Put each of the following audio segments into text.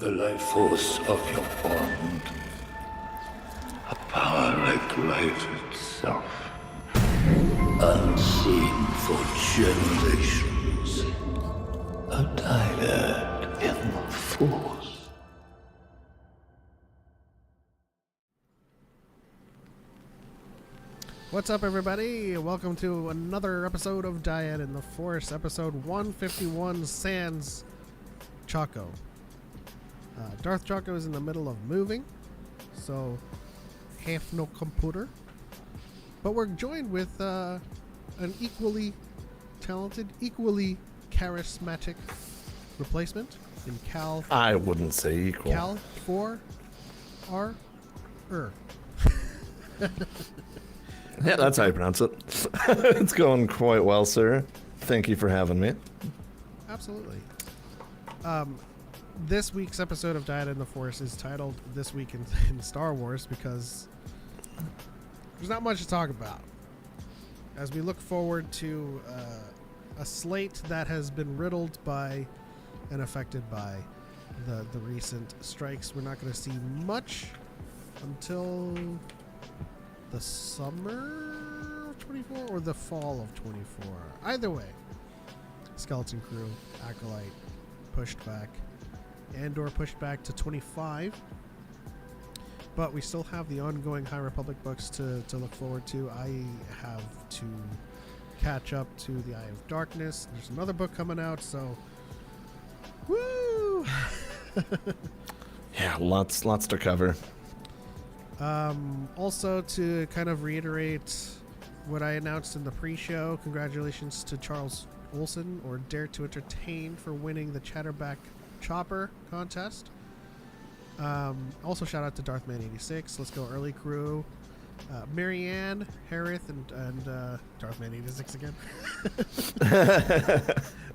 the life force of your bond. A power like light itself. Unseen for generations. A dyad in the force. What's up, everybody? Welcome to another episode of Dyad in the Force, episode 151, Sans Choco. Darth Choco is in the middle of moving, so have no computer. But we're joined with an equally talented, equally charismatic replacement in Cal. I wouldn't say equal. Cal 4 R. Yeah, that's how you pronounce it. It's going quite well, sir. Thank you for having me. Absolutely. This week's episode of Dyad in the Force is titled This Week in Star Wars because there's not much to talk about. As we look forward to a slate that has been riddled by and affected by the recent strikes, we're not going to see much until the summer of 24 or the fall of 24. Either way, Skeleton Crew, Acolyte pushed back, Andor pushed back to 25. But we still have the ongoing High Republic books to look forward to. I have to catch up to the Eye of Darkness. There's another book coming out, so woo! Yeah, lots to cover. Also, to kind of reiterate what I announced in the pre-show, congratulations to Charles Olson, or Dare to Entertain, for winning the Chatterback Chopper contest. Also, shout out to Darthman86, Let's Go Early Crew, Marianne, Harith, and Darthman86 again.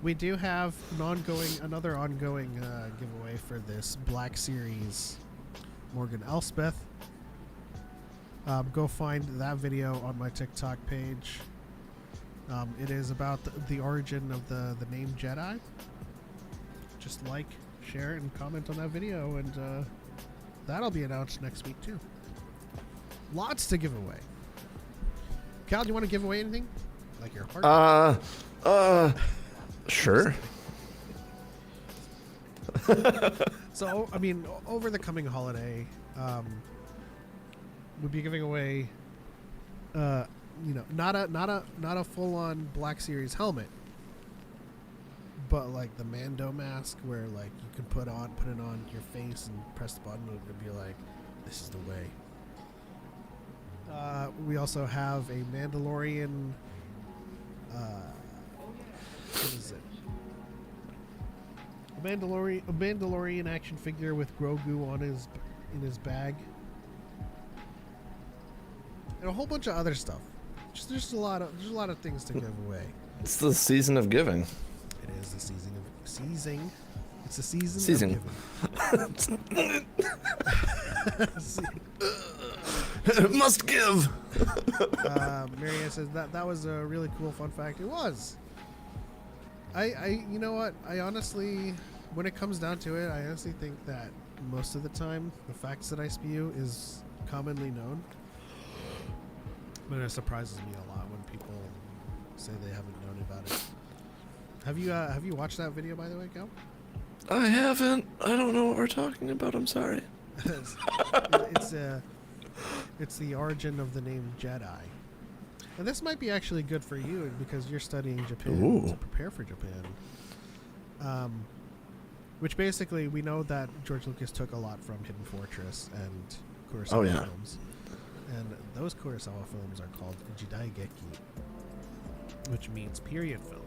We do have another ongoing giveaway for this Black Series Morgan Elspeth. Go find that video on my TikTok page. It is about the origin of the name Jedi. Just like, share, and comment on that video, and that'll be announced next week too. Lots to give away. Cal, do you want to give away anything? Like your heart? Sure. So, I mean, over the coming holiday, we'll be giving away, not a full-on Black Series helmet, but like the Mando mask, where like you can put it on your face and press the button, and it'll be like, this is the way. We also have a Mandalorian. What is it? A Mandalorian action figure with Grogu in his bag, and a whole bunch of other stuff. There's a lot of things to give away. It's the season of giving. It is the season of seizing. It's the season of giving. Must give. Marianne says that was a really cool fun fact. It was. You know what? I honestly, when it comes down to it, I honestly think that most of the time the facts that I spew is commonly known. But it surprises me a lot when people say they haven't known about it. Have you watched that video, by the way, Cal? I haven't. I don't know what we're talking about. I'm sorry. It's the origin of the name Jedi. And this might be actually good for you because you're studying Japan to prepare for Japan. Which basically, we know that George Lucas took a lot from Hidden Fortress and Kurosawa films. And those Kurosawa films are called Jidaigeki, which means period film.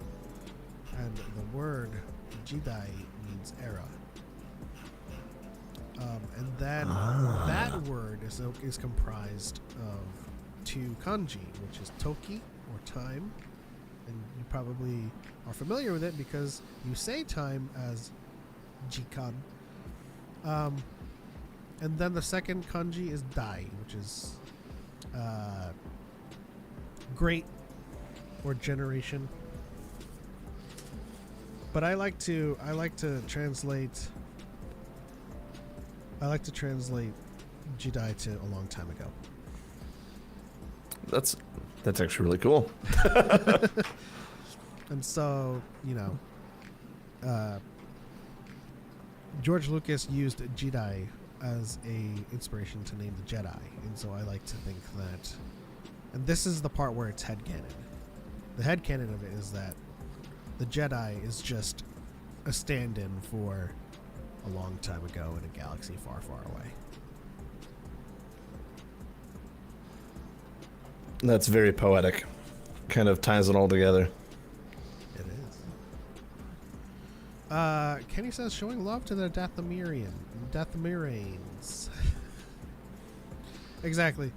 And the word Jidai means era. And then that word is comprised of two kanji, which is toki, or time. And you probably are familiar with it because you say time as jikan. And then the second kanji is dai, which is great or generation. But I like to translate I like to translate Jedi to a long time ago. That's actually really cool. And so, George Lucas used Jedi as a inspiration to name the Jedi, and so I like to think that, and this is the part where it's headcanon. The headcanon of it is that the Jedi is just a stand-in for a long time ago in a galaxy far, far away. That's very poetic. Kind of ties it all together. It is. Kenny says, showing love to the Dathomirians. Exactly.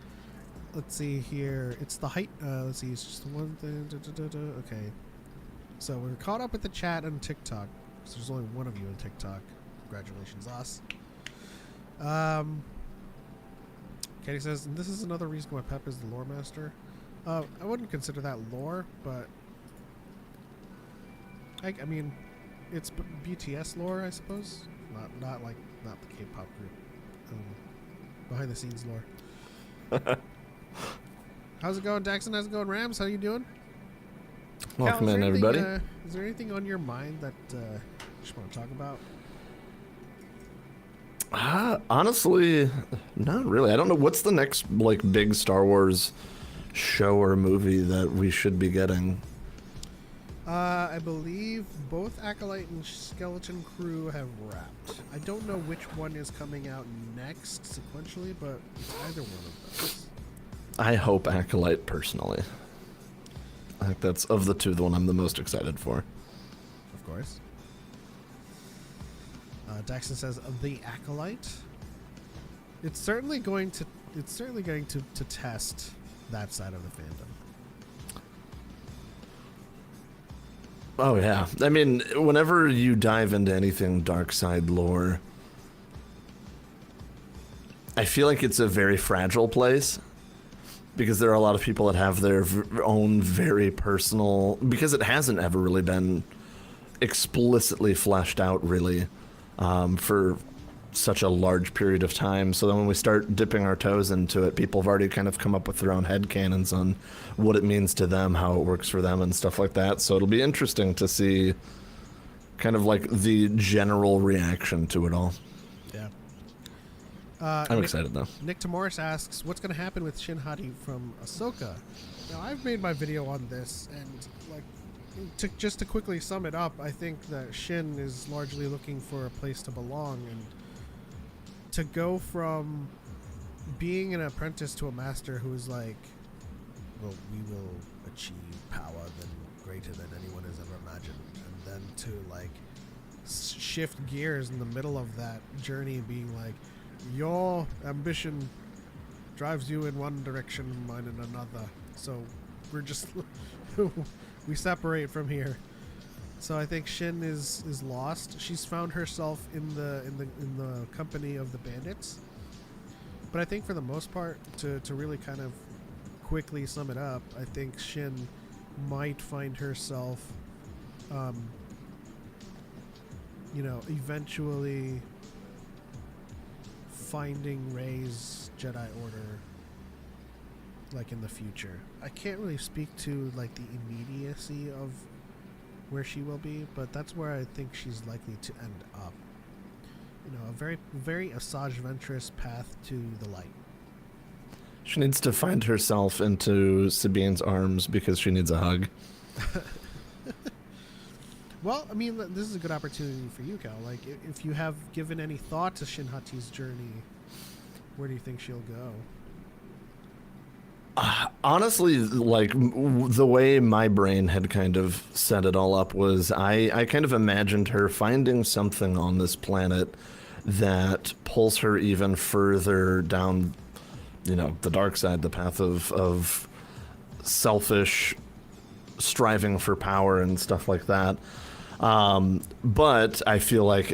Let's see here. It's the height. Let's see. It's just one thing. Okay. So we're caught up with the chat on TikTok. So there's only one of you on TikTok. Congratulations, us. Kenny says, and this is another reason why Pep is the lore master. I wouldn't consider that lore, but I mean, it's BTS lore, I suppose. Not the K-pop group. Behind the scenes lore. How's it going, Daxon? How's it going, Rams? How you doing? Welcome in, everybody. Is there anything on your mind that you just want to talk about? Honestly, not really. I don't know what's the next big Star Wars show or movie that we should be getting. I believe both Acolyte and Skeleton Crew have wrapped. I don't know which one is coming out next sequentially, but it's either one of those. I hope Acolyte personally. I think that's, of the two, the one I'm the most excited for. Of course. Daxon says the Acolyte. It's certainly going to test that side of the fandom. Oh yeah. I mean, whenever you dive into anything dark side lore, I feel like it's a very fragile place because there are a lot of people that have their own very personal, because it hasn't ever really been explicitly fleshed out really for such a large period of time. So then when we start dipping our toes into it, people have already kind of come up with their own headcanons on what it means to them, how it works for them, and stuff like that. So it'll be interesting to see kind of like the general reaction to it all. Yeah. I'm excited though. Nick Tamoris asks, what's going to happen with Shin Hati from Ahsoka? Now, I've made my video on this, and just to quickly sum it up, I think that Shin is largely looking for a place to belong, and to go from being an apprentice to a master who is like, well, we will achieve power greater than anyone has ever imagined, and then to shift gears in the middle of that journey and being like, your ambition drives you in one direction, mine in another, so we're just we separate from here. So I think Shin is lost. She's found herself in the company of the bandits. But I think for the most part, to really kind of quickly sum it up, I think Shin might find herself, eventually finding Rey's Jedi Order in the future. I can't really speak to the immediacy of where she will be, but that's where I think she's likely to end up. A very, very Asajj Ventress path to the light. She needs to find herself into Sabine's arms because she needs a hug. Well, I mean, this is a good opportunity for you, Cal. If you have given any thought to Shin Hati's journey, where do you think she'll go? Honestly, the way my brain had kind of set it all up was I kind of imagined her finding something on this planet that pulls her even further down, the dark side, the path of selfish striving for power and stuff like that. But I feel like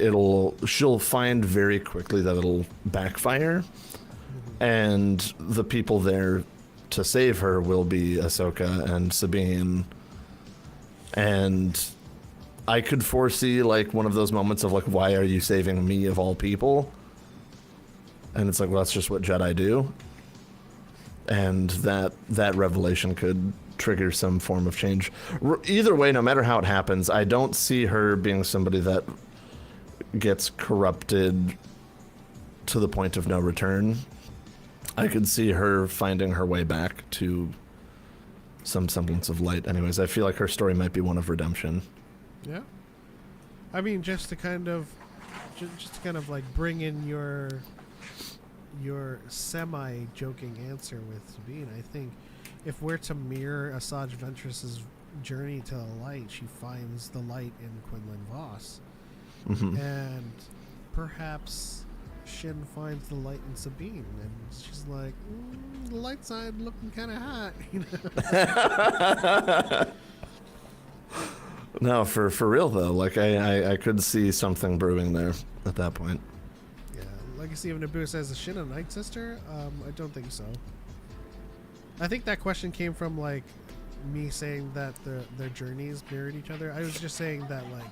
she'll find very quickly that it'll backfire, and the people there to save her will be Ahsoka and Sabine, and I could foresee one of those moments of why are you saving me of all people? and it's like, well, that's just what Jedi do, and that revelation could trigger some form of change. Either way, no matter how it happens, I don't see her being somebody that gets corrupted to the point of no return. I could see her finding her way back to some semblance of light. Anyways, I feel like her story might be one of redemption. Yeah. I mean, just to kind of like bring in your semi-joking answer with Sabine, I think if we're to mirror Asajj Ventress's journey to the light, she finds the light in Quinlan Voss. Mm-hmm. And perhaps Shin finds the light in Sabine, and she's like, the light side looking kind of hot, you know? No, for real though. Like I could see something brewing there at that point. Yeah, Legacy of Naboo says, is Shin a Night Sister? I don't think so. I think that question came from like me saying that their journeys mirrored each other. I was just saying that like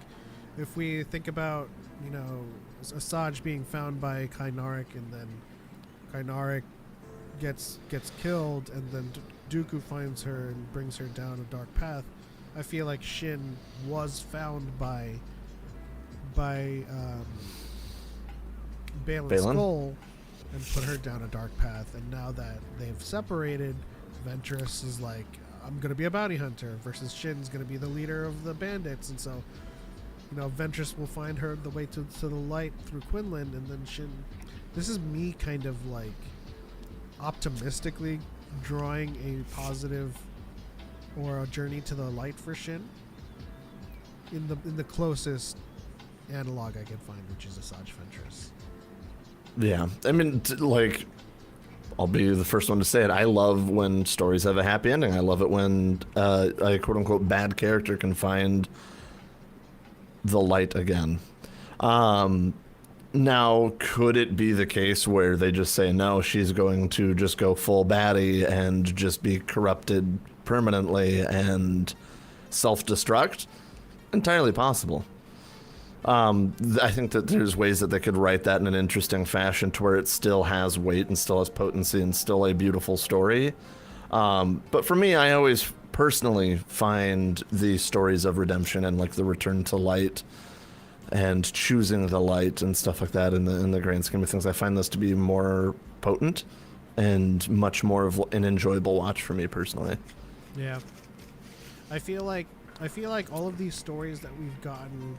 if we think about, you know, Asajj being found by Kainaric, and then Kainaric gets killed, and then Dooku finds her and brings her down a dark path. I feel like Shin was found by Baylan Skoll and put her down a dark path, and now that they've separated, Ventress is like, I'm gonna be a bounty hunter, versus Shin's gonna be the leader of the bandits, and so, you know, Ventress will find her the way to the light through Quinlan, and then Shin. This is me kind of like optimistically drawing a positive or a journey to the light for Shin in the closest analog I can find, which is Asajj Ventress. Yeah, I mean, like, I'll be the first one to say it. I love when stories have a happy ending. I love it when a quote-unquote bad character can find the light again. Now, could it be the case where they just say, no, she's going to just go full baddie and just be corrupted permanently and self-destruct? Entirely possible. I think that there's ways that they could write that in an interesting fashion to where it still has weight and still has potency and still a beautiful story. But for me, I always personally find the stories of redemption and like the return to light and choosing the light and stuff like that in the grand scheme of things, I find this to be more potent and much more of an enjoyable watch for me personally. Yeah. I feel like all of these stories that we've gotten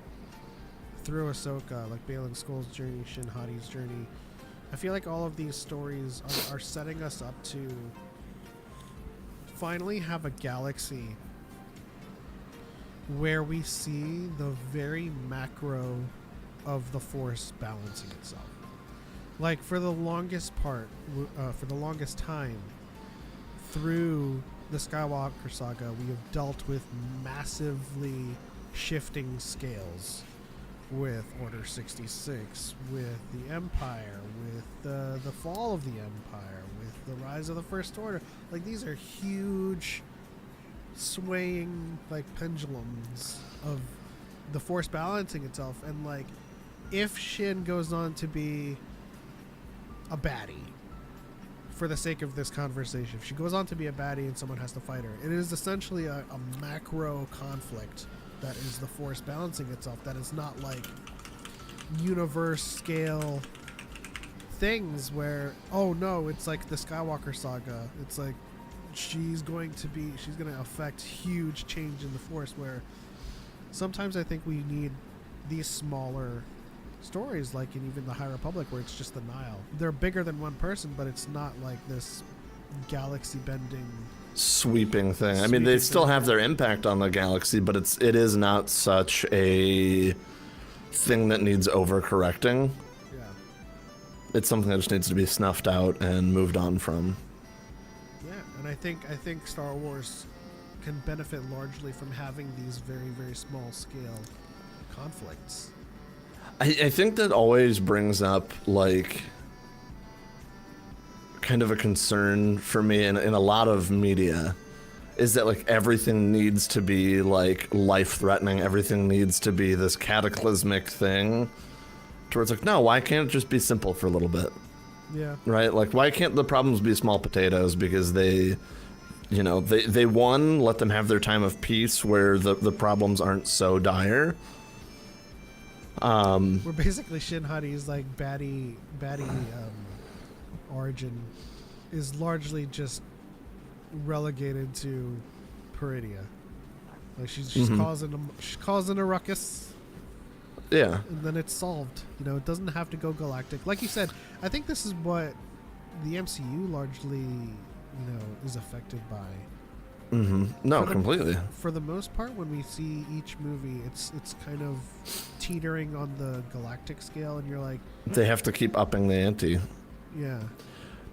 through Ahsoka, like Baylan Skoll's journey, Shin Hati's journey, I feel like all of these stories are setting us up to finally have a galaxy where we see the very macro of the Force balancing itself. Like for the longest time, through the Skywalker saga, we have dealt with massively shifting scales with Order 66, with the Empire, with the fall of the Empire, with the rise of the First Order. Like, these are huge swaying like pendulums of the Force balancing itself. And like, if Shin goes on to be a baddie, for the sake of this conversation, if she goes on to be a baddie and someone has to fight her, it is essentially a macro conflict that is the Force balancing itself. That is not like universe scale things where, oh no, it's like the Skywalker saga. It's like she's going to affect huge change in the Force, where sometimes I think we need these smaller stories, like in even the High Republic, where it's just the Nile. They're bigger than one person, but it's not like this galaxy bending sweeping thing. I mean, they still have their impact on the galaxy, but it is not such a thing that needs overcorrecting. Yeah. It's something that just needs to be snuffed out and moved on from. Yeah, and I think Star Wars can benefit largely from having these very, very small scale conflicts. I think that always brings up like kind of a concern for me in a lot of media, is that like everything needs to be like life-threatening, everything needs to be this cataclysmic thing, towards like, no, why can't it just be simple for a little bit? Yeah. Right? Like, why can't the problems be small potatoes? Because they, you know, they one, let them have their time of peace where the problems aren't so dire. We're basically Shin Hari's like baddie origin is largely just relegated to Peridia. Like she's causing a ruckus, Yeah. and then it's solved. You know, it doesn't have to go galactic. Like you said, I think this is what the MCU largely, you know, is affected by. No, completely. For the most part, when we see each movie, it's kind of teetering on the galactic scale, and you're like, They have to keep upping the ante. yeah,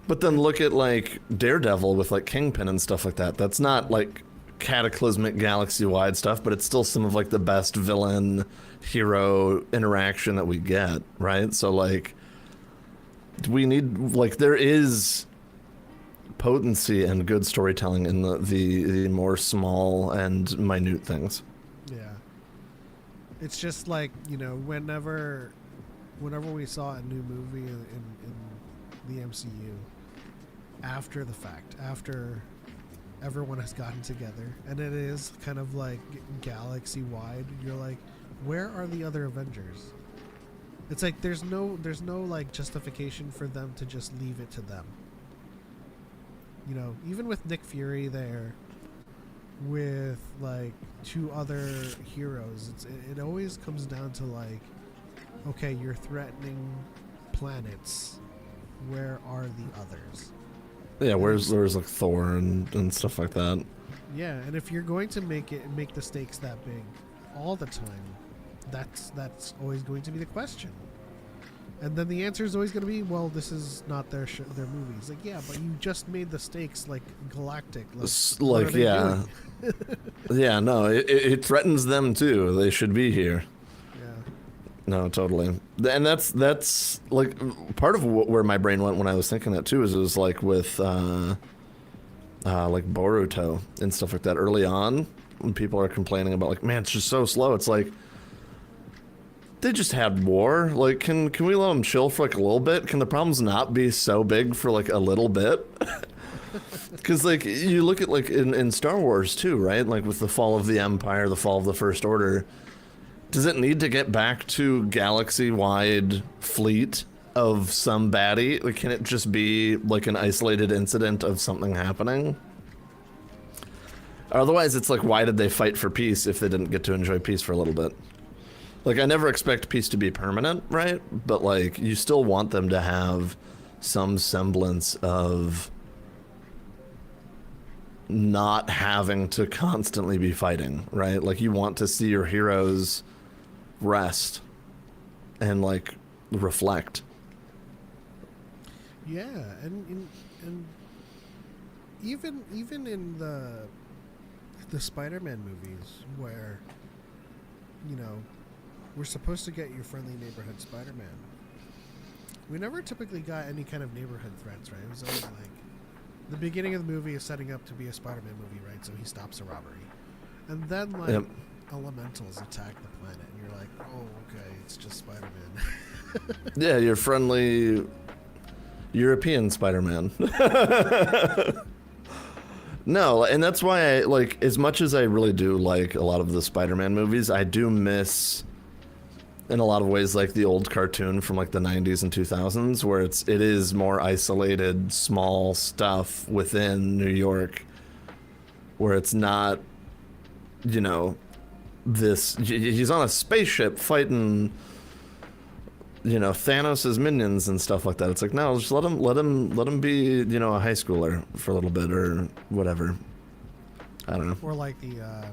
But then look at like Daredevil with like Kingpin and stuff like that. That's not like cataclysmic galaxy-wide stuff, but it's still some of like the best villain hero interaction that we get, right? So like we need like there is potency and good storytelling in the more small and minute things. yeah. It's just like, you know, whenever we saw a new movie in the MCU, after the fact, after everyone has gotten together, and it is kind of like galaxy wide, you're like, where are the other Avengers? It's like there's no like justification for them to just leave it to them. You know, even with Nick Fury there, with like two other heroes, it always comes down to like, okay, you're threatening planets. Where are the others? Yeah, where's like Thor and stuff like that. Yeah, and if you're going to make the stakes that big all the time, that's always going to be the question. And then the answer is always going to be, well, this is not their movies. Like, yeah, but you just made the stakes like galactic. Like yeah, yeah. No, it threatens them too. They should be here. Yeah. No, totally. And that's like part of where my brain went when I was thinking that too. Is it was like with like Boruto and stuff like that early on, when people are complaining about like, man, it's just so slow. It's like, they just had war. Like, can we let them chill for like a little bit? Can the problems not be so big for like a little bit? Because like you look at like in Star Wars too, right? Like with the fall of the Empire, the fall of the First Order. Does it need to get back to galaxy-wide fleet of some baddie? Like, can it just be like an isolated incident of something happening? Otherwise, it's like, why did they fight for peace if they didn't get to enjoy peace for a little bit? Like, I never expect peace to be permanent, right? But, like, you still want them to have some semblance of not having to constantly be fighting, right? Like, you want to see your heroes rest and, like, reflect. Yeah, and even in the Spider-Man movies where, you know, we're supposed to get your friendly neighborhood Spider-Man. We never typically got any kind of neighborhood threats, right? It was always like the beginning of the movie is setting up to be a Spider-Man movie, right? So he stops a robbery, and then like elementals attack the planet, and you're like, oh, okay, it's just Spider-Man. Yeah, your friendly European Spider-Man. No, and that's why I like, as much as I really do like a lot of the Spider-Man movies, I do miss in a lot of ways like the old cartoon from like the 90s and 2000s, where it is more isolated small stuff within New York, where it's not, you know, this he's on a spaceship fighting, you know, Thanos' minions and stuff like that. It's like, no, just let him be, you know, a high schooler for a little bit or whatever. I don't know. Or like the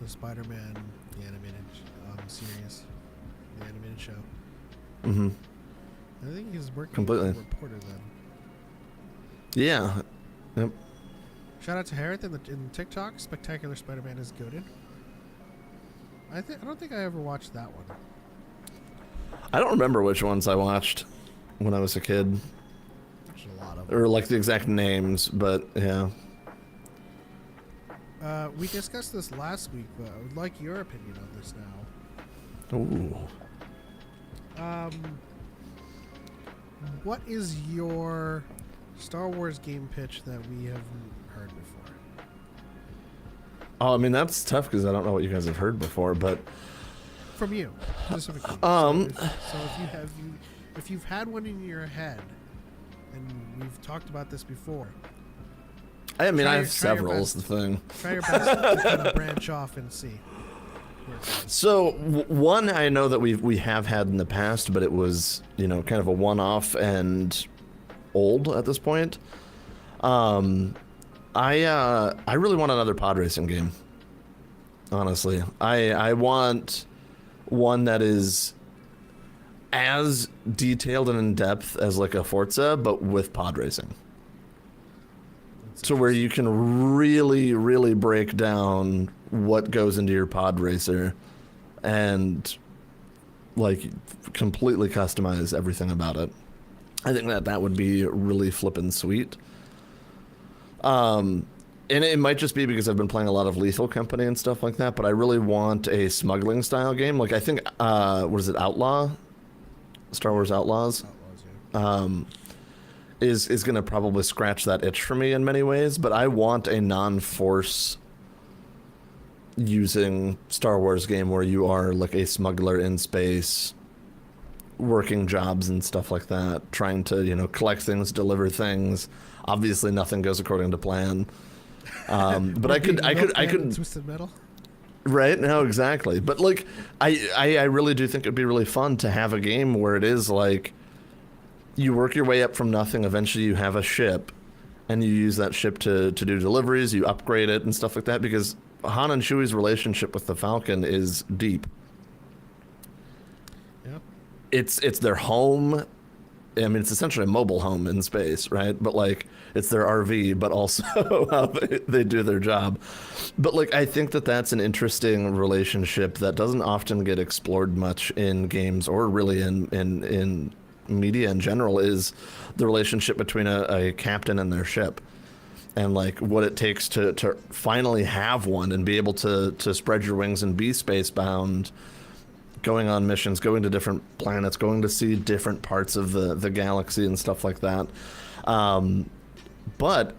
Spider-Man, the animated series, the animated show. Mm-hmm. I think he's working Completely. as a reporter then. Yeah. Yep. Shout out to Harith in TikTok. Spectacular Spider-Man is goated. I don't think I ever watched that one. I don't remember which ones I watched when I was a kid. There's a lot of them. Or like the exact names, but yeah. We discussed this last week, but I would like your opinion on this now. Ooh. what is your Star Wars game pitch that we haven't heard before? Oh, I mean, that's tough because I don't know what you guys have heard before, but From you, specifically. Um, so if you've had one in your head, and we've talked about this before, I mean, Try I your- have try your several is best. the thing. try your best to kind of branch off and see where it goes. So one I know that we have had in the past, but it was, you know, kind of a one-off and old at this point. I really want another pod racing game. Honestly, I want one that is as detailed and in depth as like a Forza, but with pod racing. So where you can really, really break down what goes into your pod racer and like completely customize everything about it. I think that would be really flippin' sweet. And it might just be because I've been playing a lot of Lethal Company and stuff like that, but I really want a smuggling style game. Like I think, what is it, Outlaw? Star Wars Outlaws? Is going to probably scratch that itch for me in many ways, but I want a non-force using Star Wars game where you are like a smuggler in space, working jobs and stuff like that, trying to, you know, collect things, deliver things. Obviously nothing goes according to plan. But I could Twisted Metal. right? No, exactly. But like I really do think it'd be really fun to have a game where it is like you work your way up from nothing, eventually you have a ship and you use that ship to do deliveries, you upgrade it and stuff like that, because Han and Chewie's relationship with the Falcon is deep. Yep. It's their home. I mean, it's essentially a mobile home in space, right? But like, it's their RV, but also how they do their job. But like, I think that's an interesting relationship that doesn't often get explored much in games or really in media in general, is the relationship between a captain and their ship. And like what it takes to finally have one and be able to spread your wings and be spacebound, going on missions, going to different planets, going to see different parts of the galaxy and stuff like that. But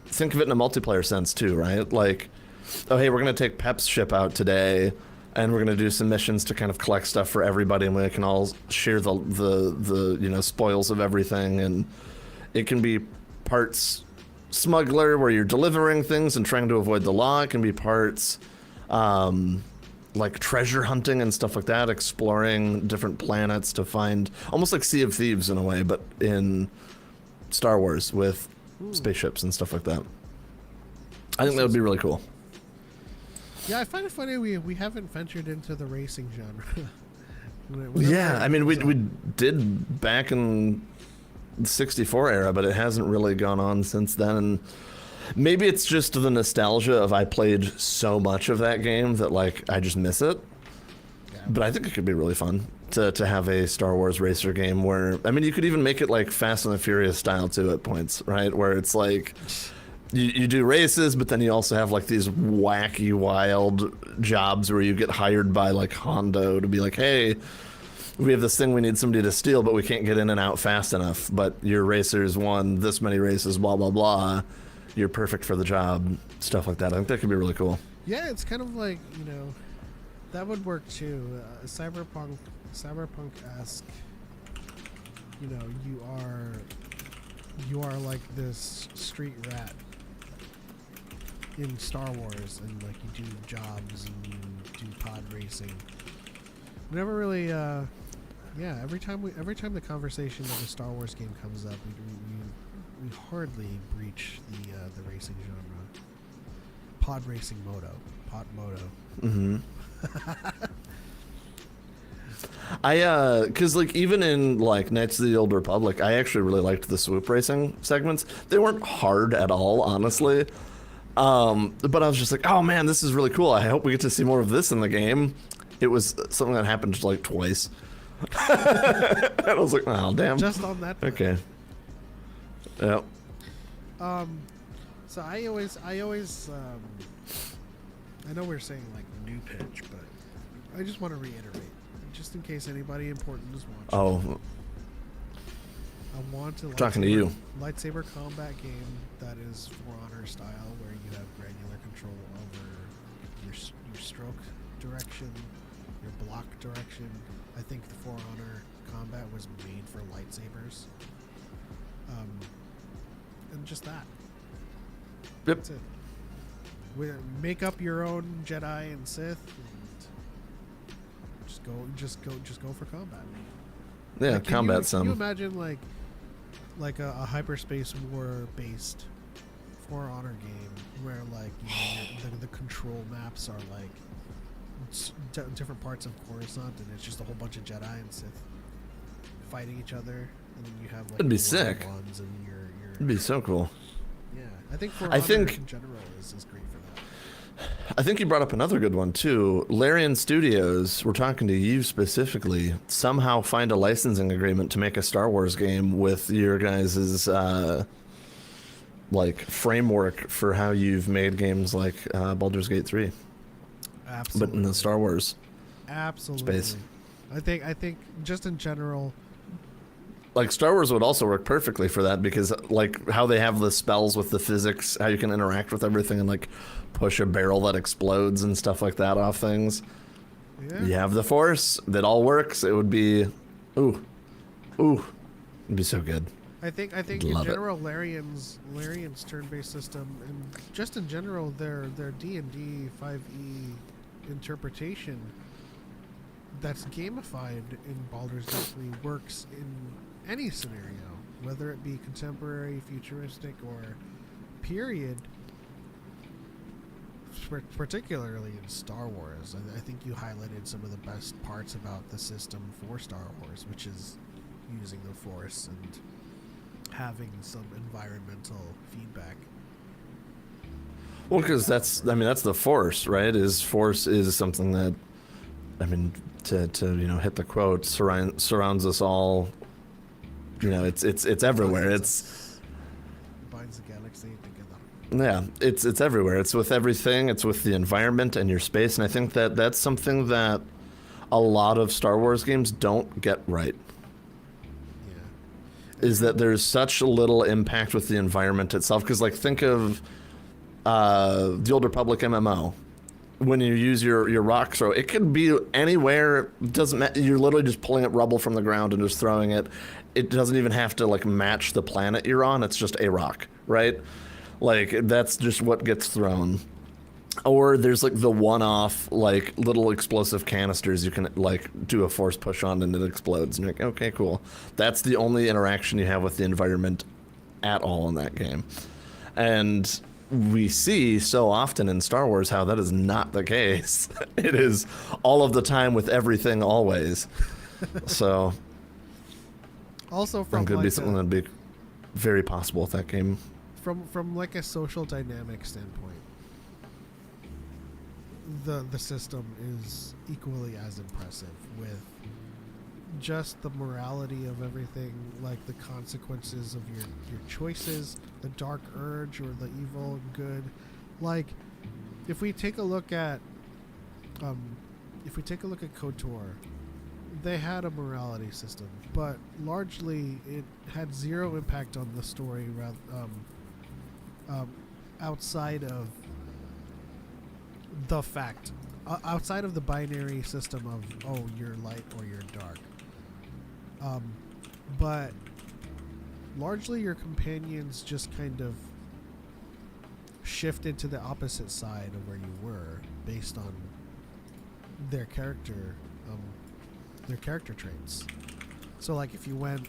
think of it in a multiplayer sense too, right? Like, oh, hey, we're going to take Pep's ship out today, and we're going to do some missions to kind of collect stuff for everybody, and we can all share the you know, spoils of everything. And it can be parts smuggler, where you're delivering things and trying to avoid the law. It can be parts like treasure hunting and stuff like that, exploring different planets to find, almost like Sea of Thieves in a way, but in Star Wars with spaceships and stuff like that. I think that would be really cool. Yeah, I find it funny we haven't ventured into the racing genre. Yeah, I mean, we did back in the 64 era, but it hasn't really gone on since then. And maybe it's just the nostalgia of I played so much of that game that like I just miss it. Yeah. But I think it could be really fun to have a Star Wars racer game where, I mean, you could even make it like Fast and the Furious style too at points, right? Where it's like you do races, but then you also have like these wacky, wild jobs where you get hired by like Hondo to be like, hey, we have this thing we need somebody to steal, but we can't get in and out fast enough. But your racers won this many races, blah, blah, blah. You're perfect for the job, stuff like that. I think that could be really cool. Yeah, it's kind of like, you know, that would work too. Cyberpunk-esque. You know, you are like this street rat in Star Wars, and like you do jobs and you do pod racing. We never really, every time the conversation of a Star Wars game comes up, we hardly breach the racing genre. Pod racing moto. Mm-hmm. Cause like even in like Knights of the Old Republic, I actually really liked the swoop racing segments. They weren't hard at all, honestly. But I was just like, oh man, this is really cool. I hope we get to see more of this in the game. It was something that happened like twice. And I was like, oh damn. Just on that. Okay. Yep. So I always I know we're saying like new pitch, but I just want to reiterate, just in case anybody important is watching. Oh. want a Talking to you. lightsaber combat game that is For Honor style, where you have granular control over your stroke direction, your block direction. I think the For Honor combat was made for lightsabers. And just that. Yep. That's it. Make up your own Jedi and Sith, and just go for combat. Yeah, Like, combat Can some. you imagine like a hyperspace war based For Honor game where like the control maps are like different parts of Coruscant, and it's just a whole bunch of Jedi and Sith fighting each other, and then you have like It'd be the sick. ones and your It'd be so cool. yeah. I think For I Honor think- in general is great for that. I think you brought up another good one too. Larian Studios, we're talking to you specifically, somehow find a licensing agreement to make a Star Wars game with your guys' like framework for how you've made games like Baldur's Gate 3, Absolutely. but in the Star Wars Absolutely. space. I think just in general, Like Star Wars would also work perfectly for that, because like how they have the spells with the physics, how you can interact with everything and like push a barrel that explodes and stuff like that off things. yeah. You have the Force, that all works. It would be, ooh, it'd be so good. I think in Love it. general, Larian's turn-based system, and just in general their D&D 5e interpretation that's gamified in Baldur's Gate 3 works in any scenario, whether it be contemporary, futuristic, or period. Particularly in Star Wars, I think you highlighted some of the best parts about the system for Star Wars, which is using the Force and having some environmental feedback. Well, because that's the Force, right? Force is something that, to hit the quote, surrounds us all. It's everywhere. It's Binds the galaxy together. yeah, it's everywhere. It's with everything. It's with the environment and your space. And I think that that's something that a lot of Star Wars games don't get right. Yeah. Is that there's such little impact with the environment itself. Because like think of the Old Republic MMO. When you use your rock throw, it could be anywhere. It doesn't matter. You're literally just pulling up rubble from the ground and just throwing it. It doesn't even have to like match the planet you're on. It's just a rock, right? Like that's just what gets thrown. Or there's like the one-off like little explosive canisters you can like do a force push on and it explodes. And you're like, okay, cool. That's the only interaction you have with the environment at all in that game. And we see so often in Star Wars how that is not the case. It is all of the time with everything always. So Also it from could like be something that'd be very possible with that game. from like a social dynamic standpoint, the system is equally as impressive with just the morality of everything, like the consequences of your choices, the dark urge or the evil and good. Like if we take a look at KOTOR, they had a morality system, but largely it had zero impact on the story outside of the fact, outside of the binary system of, oh, you're light or you're dark. But largely your companions just kind of shifted to the opposite side of where you were based on their character traits. So like if you went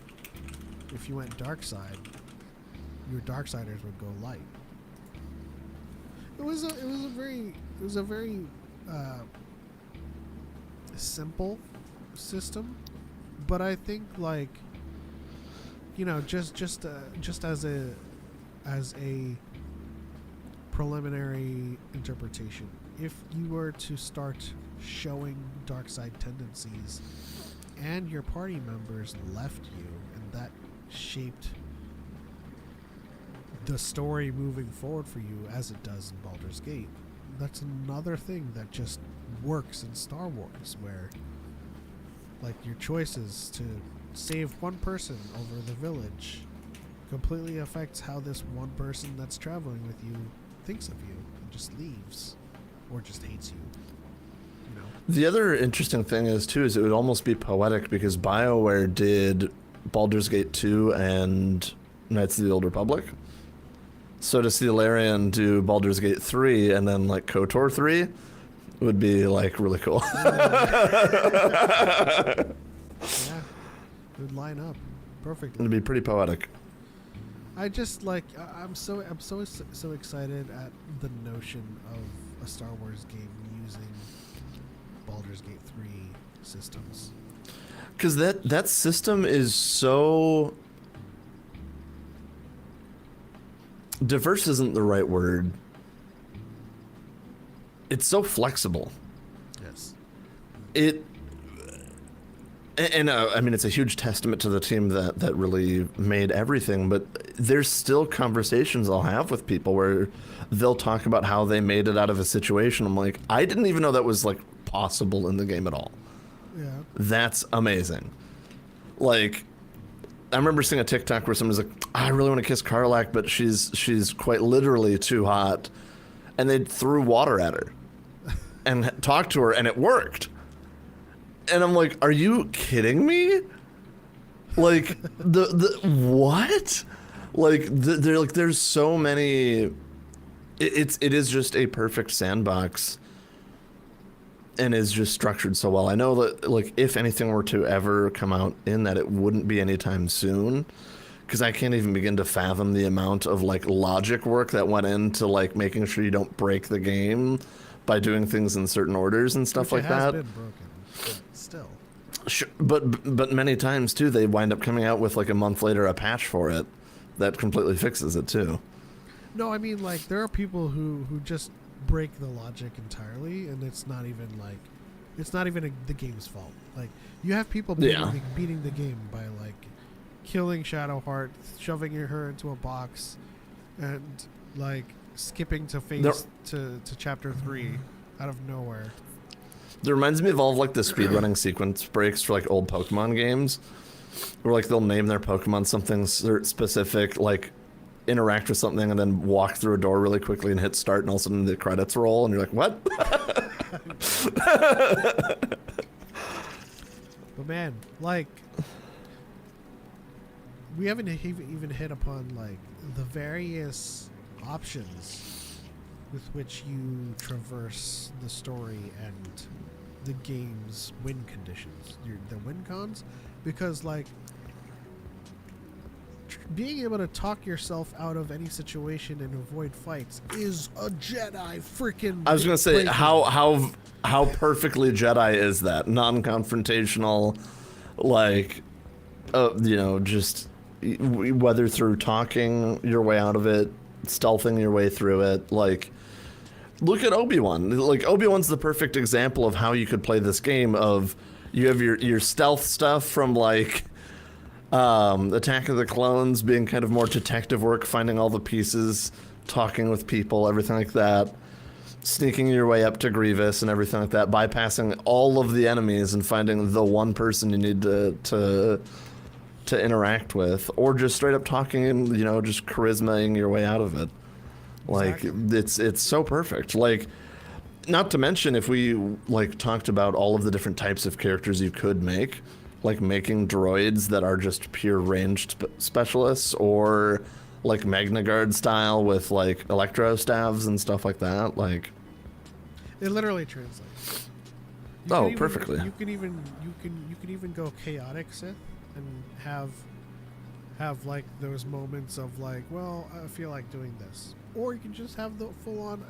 dark side, your darksiders would go light. It was a very simple system, but I think like just as a preliminary interpretation, if you were to start showing dark side tendencies and your party members left you and that shaped the story moving forward for you as it does in Baldur's Gate, that's another thing that just works in Star Wars, where like your choices save one person over the village completely affects how this one person that's traveling with you thinks of you and just leaves or just hates you. You know? The other interesting thing is it would almost be poetic because BioWare did Baldur's Gate 2 and Knights of the Old Republic. So to see Larian do Baldur's Gate 3 and then like KOTOR 3 would be like really cool. Yeah, it would line up perfectly. It'd be pretty poetic. I just like I'm so excited at the notion of a Star Wars game using Baldur's Gate 3 systems. Because that system is so diverse isn't the right word. It's so flexible. Yes. I mean, it's a huge testament to the team that really made everything, but there's still conversations I'll have with people where they'll talk about how they made it out of a situation. I'm like, I didn't even know that was like possible in the game at all. Yeah. That's amazing. Like, I remember seeing a TikTok where someone's like, I really want to kiss Karlak, but she's quite literally too hot. And they threw water at her and talked to her, and it worked. And I'm like, are you kidding me? Like, the what? Like, they're like, there's so many. It is just a perfect sandbox, and is just structured so well. I know that, like, if anything were to ever come out in that, it wouldn't be anytime soon, because I can't even begin to fathom the amount of like logic work that went into like making sure you don't break the game by doing things in certain orders and stuff Which like it has that. been broken, but still. Sure, but many times too, they wind up coming out with like a month later a patch for it that completely fixes it too. No, I mean, like, there are people who just break the logic entirely, and it's not even the game's fault. Like, you have people beating the game by like killing Shadowheart, shoving her into a box, and like skipping to to chapter 3 out of nowhere. It reminds me of all of like the speedrunning sequence breaks for like old Pokemon games, where like they'll name their Pokemon something specific, like interact with something and then walk through a door really quickly and hit start, and all of a sudden the credits roll and you're like, what? But man, like, we haven't even hit upon like the various options with which you traverse the story and the game's win conditions, the win cons, because like being able to talk yourself out of any situation and avoid fights is a Jedi freaking. I was gonna say how perfectly Jedi is that non-confrontational, like, you know, just whether through talking your way out of it, stealthing your way through it, like. Look at Obi-Wan. Like, Obi-Wan's the perfect example of how you could play this game of you have your stealth stuff from like Attack of the Clones being kind of more detective work, finding all the pieces, talking with people, everything like that, sneaking your way up to Grievous and everything like that, bypassing all of the enemies and finding the one person you need to interact with, or just straight up talking and, you know, just charismaing your way out of it. Like, exactly. It's so perfect. Like, not to mention if we like talked about all of the different types of characters you could make, like making droids that are just pure ranged specialists, or like Magna Guard style with like electro staves and stuff like that. Like, it literally translates. Perfectly. You can even go chaotic Sith and have like those moments of like, well, I feel like doing this. Or you can just have the full-on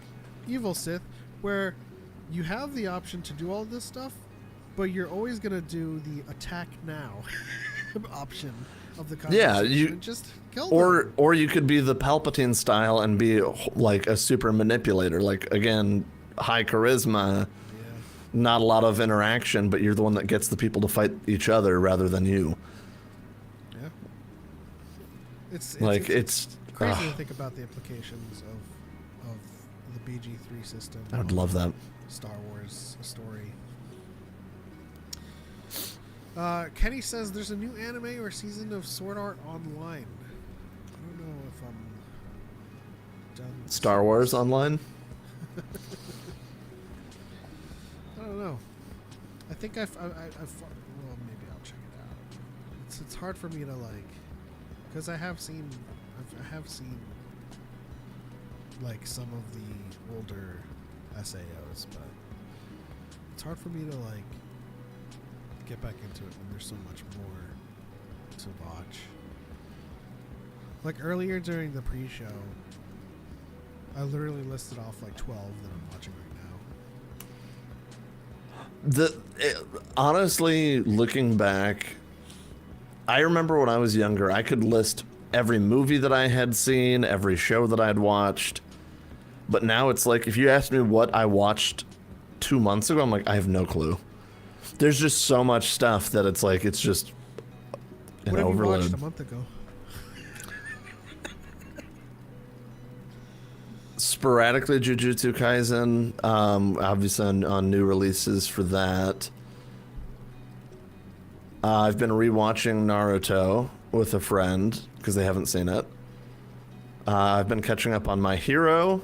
evil Sith where you have the option to do all this stuff, but you're always going to do the attack now option of the conversation. Yeah, you just kill them. Or you could be the Palpatine style and be like a super manipulator, like, again, high charisma, not a lot of interaction, but you're the one that gets the people to fight each other rather than you. Yeah. It's crazy to think about the implications of the BG3 system. I would love that. Star Wars story. Kenny says there's a new anime or season of Sword Art Online. I don't know if I'm done. with Star Wars series. Online? I don't know. I think well, maybe I'll check it out. It's hard for me to like, because I have seen like some of the older SAOs, but it's hard for me to like get back into it when there's so much more to watch. Like earlier during the pre-show, I literally listed off like 12 that I'm watching right now. Honestly, looking back, I remember when I was younger, I could list every movie that I had seen, every show that I had watched. But now it's like, if you asked me what I watched 2 months ago, I'm like, I have no clue. There's just so much stuff that it's like, it's just an What have you overload. watched a month ago? Sporadically Jujutsu Kaisen, obviously on new releases for that. I've been rewatching Naruto with a friend because they haven't seen it. I've been catching up on My Hero.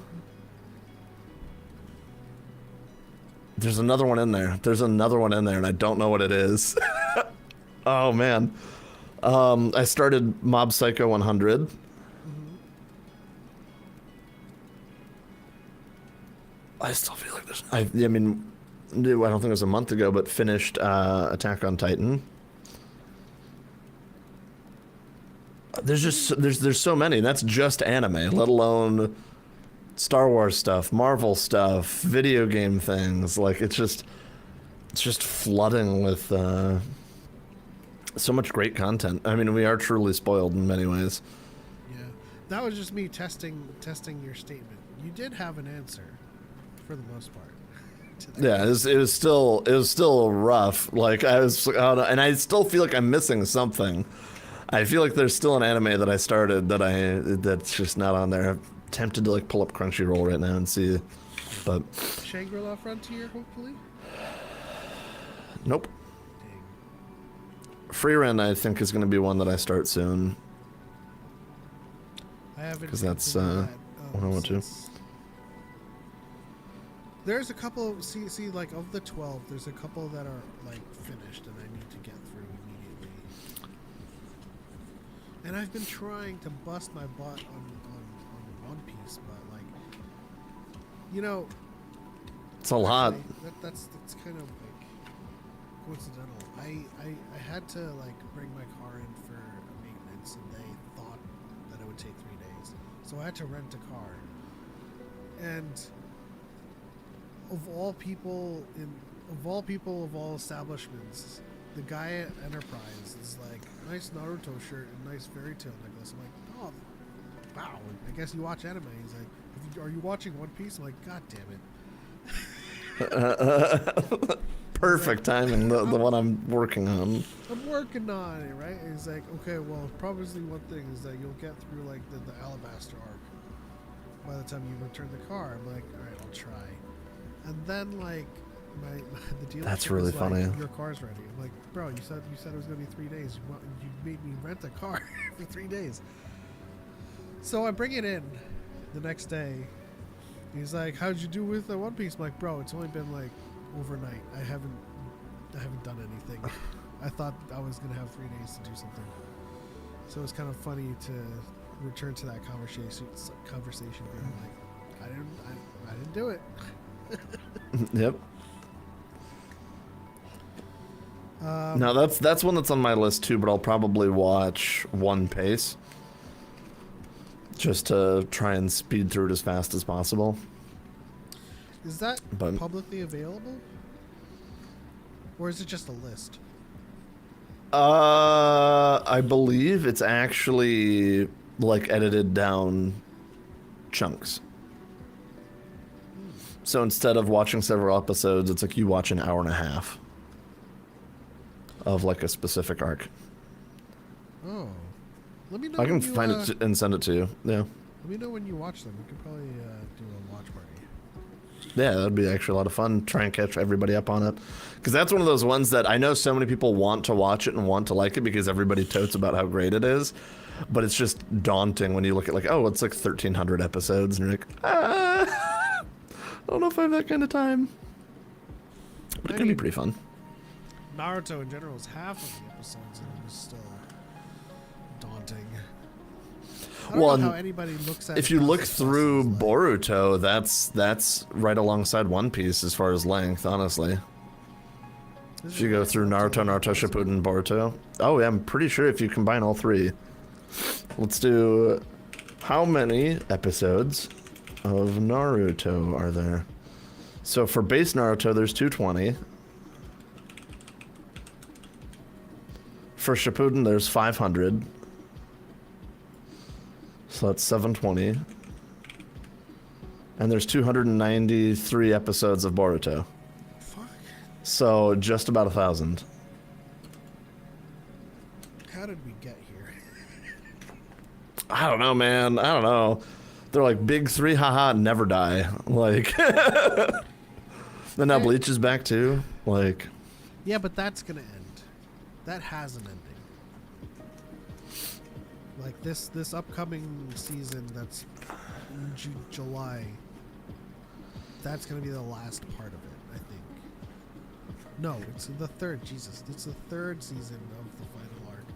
There's another one in there. And I don't know what it is. Oh man. I started Mob Psycho 100. I still feel like there's. I mean, I don't think it was a month ago, but finished Attack on Titan. There's so many. That's just anime, let alone Star Wars stuff, Marvel stuff, video game things. Like it's just flooding with so much great content. I mean, we are truly spoiled in many ways. Yeah, that was just me testing your statement. You did have an answer, for the most part. to that. Yeah, it was still rough. Like I was, and I still feel like I'm missing something. I feel like there's still an anime that I started that's just not on there. I'm tempted to like pull up Crunchyroll right now and see, but Shangri-La Frontier, hopefully. nope. Dang. Freerun, I think, is going to be one that I start soon. I haven't. 'Cause that's, considered what I want to. since- There's a couple of see like of the 12. There's a couple that are like finished, and I need to get through immediately. And I've been trying to bust my butt on One Piece, but like, you know, It's a lot. that's kind of like coincidental. I had to like bring my car in for maintenance, and they thought that it would take 3 days, so I had to rent a car. And of all people of all establishments, the guy at Enterprise is like, nice Naruto shirt and nice fairy tale necklace. I'm like, oh, wow, I guess you watch anime. He's like, are you watching One Piece? I'm like, god damn it. Perfect timing, the one I'm working on. I'm working on it, right? And he's like, okay, well, probably one thing is that you'll get through like the Alabaster arc by the time you return the car. I'm like, all right, I'll try. And then like the dealership That's really was like, funny. your car's ready. I'm like, bro, you said it was gonna be 3 days. You made me rent a car for 3 days. So I bring it in the next day. He's like, how'd you do with the One Piece? I'm like, bro, it's only been like overnight. I haven't done anything. I thought I was gonna have 3 days to do something. So it's kind of funny to return to that conversation being like, I didn't do it. Yep. No, that's one that's on my list too, but I'll probably watch One Piece just to try and speed through it as fast as possible. Is that But- publicly available? Or is it just a list? I believe it's actually like edited down chunks. So instead of watching several episodes, it's like you watch an hour and a half of like a specific arc. Oh. Let me know I can when you, find it and send it to you. Yeah. let me know when you watch them. We could probably do a watch party. Yeah, that'd be actually a lot of fun. Try and catch everybody up on it. Because that's one of those ones that I know so many people want to watch it and want to like it because everybody totes about how great it is. But it's just daunting when you look at like, oh, it's like 1,300 episodes. And you're like, I don't know if I have that kind of time. But it can be pretty fun. Naruto in general is half of the episodes and it was still daunting. I don't know how anybody looks at if you look through Boruto, that's right alongside One Piece as far as length, honestly. If you go through Naruto, Shippuden, Boruto. Oh, yeah, I'm pretty sure if you combine all three. Let's do... How many episodes of Naruto are there? So for base Naruto, there's 220. For Shippuden, there's 500. So that's 720. And there's 293 episodes of Boruto. Fuck. So just about 1,000. How did we get here? I don't know, man. I don't know. They're like big three, haha, never die. Like, then now Bleach is back too. Like, yeah, but that's gonna end. That has an ending. Like this upcoming season, that's July. That's gonna be the last part of it, I think. No, it's the third. Jesus, it's the third season of the final arc.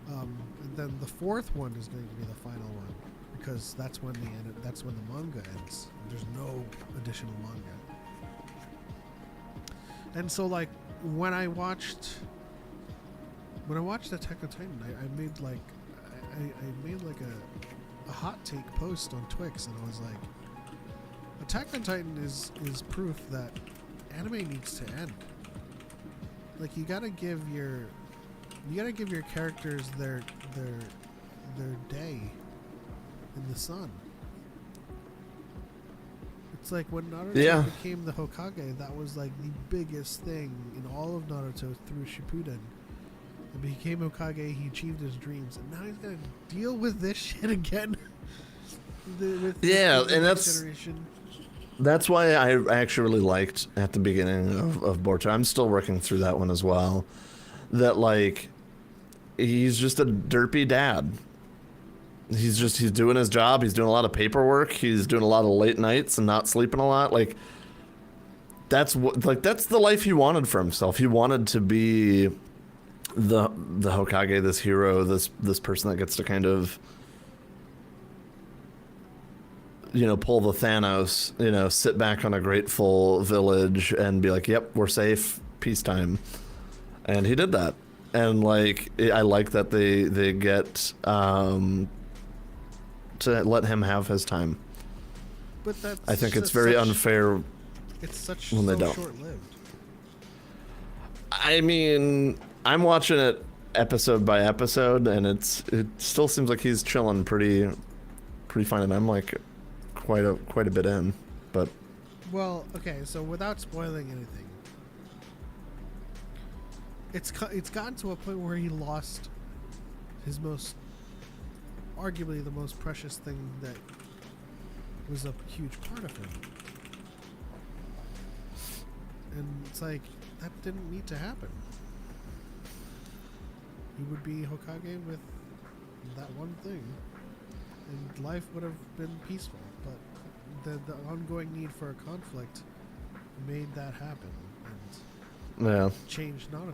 And then the fourth one is going to be the final one because that's when the manga ends. There's no additional manga. And so, like, when I watched Attack on Titan, I made like a hot take post on Twix, and I was like, Attack on Titan is proof that anime needs to end. Like, you gotta give your characters their day in the sun. It's like when Naruto became the Hokage, that was like the biggest thing in all of Naruto through Shippuden. And became Hokage, he achieved his dreams, and now he's gonna deal with this shit again. with and that's generation. That's why I actually really liked at the beginning of Boruto. I'm still working through that one as well. That, like, he's just a derpy dad. He's doing his job. He's doing a lot of paperwork. He's doing a lot of late nights and not sleeping a lot. Like, that's the life he wanted for himself. He wanted to be the Hokage, this hero, this person that gets to kind of, you know, pull the Thanos, you know, sit back on a grateful village and be like, yep, we're safe, peacetime. And he did that. And, like, I like that they get to let him have his time. But that's I think it's very unfair when they don't. Short-lived. I mean, I'm watching it episode by episode, and it still seems like he's chilling pretty fine, and I'm like quite a bit in, but. Well, okay, so without spoiling anything, it's gotten to a point where he lost his arguably the most precious thing that was a huge part of him. And it's like, that didn't need to happen. He would be Hokage with that one thing, and life would have been peaceful. But the ongoing need for a conflict made that happen and changed Naruto.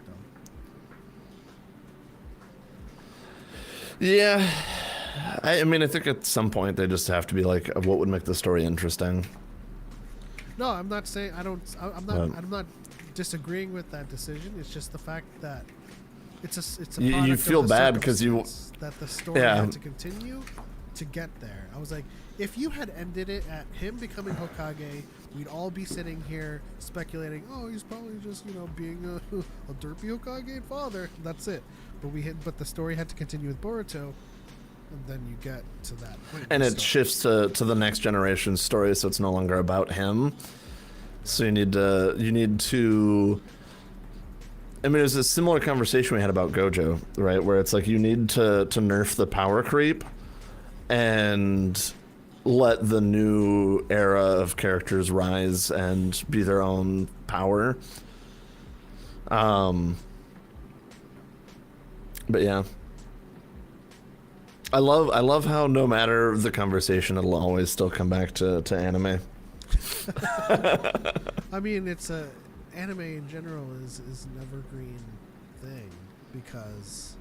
Yeah, I mean, I think at some point they just have to be like, what would make the story interesting? No, I'm not saying I'm not disagreeing with that decision. It's just the fact that it's a you feel bad because that the story had to continue to get there. I was like, if you had ended it at him becoming Hokage, we'd all be sitting here speculating, oh, he's probably just, you know, being a derpy Hokage father. That's it. But the story had to continue with Boruto, and then you get to that point. And it shifts to the next generation's story, so it's no longer about him. So you need to. I mean, it was a similar conversation we had about Gojo, right? Where it's like you need to nerf the power creep, and let the new era of characters rise and be their own power. But yeah, I love how no matter the conversation, it'll always still come back to anime. I mean, it's a anime in general is an evergreen thing because,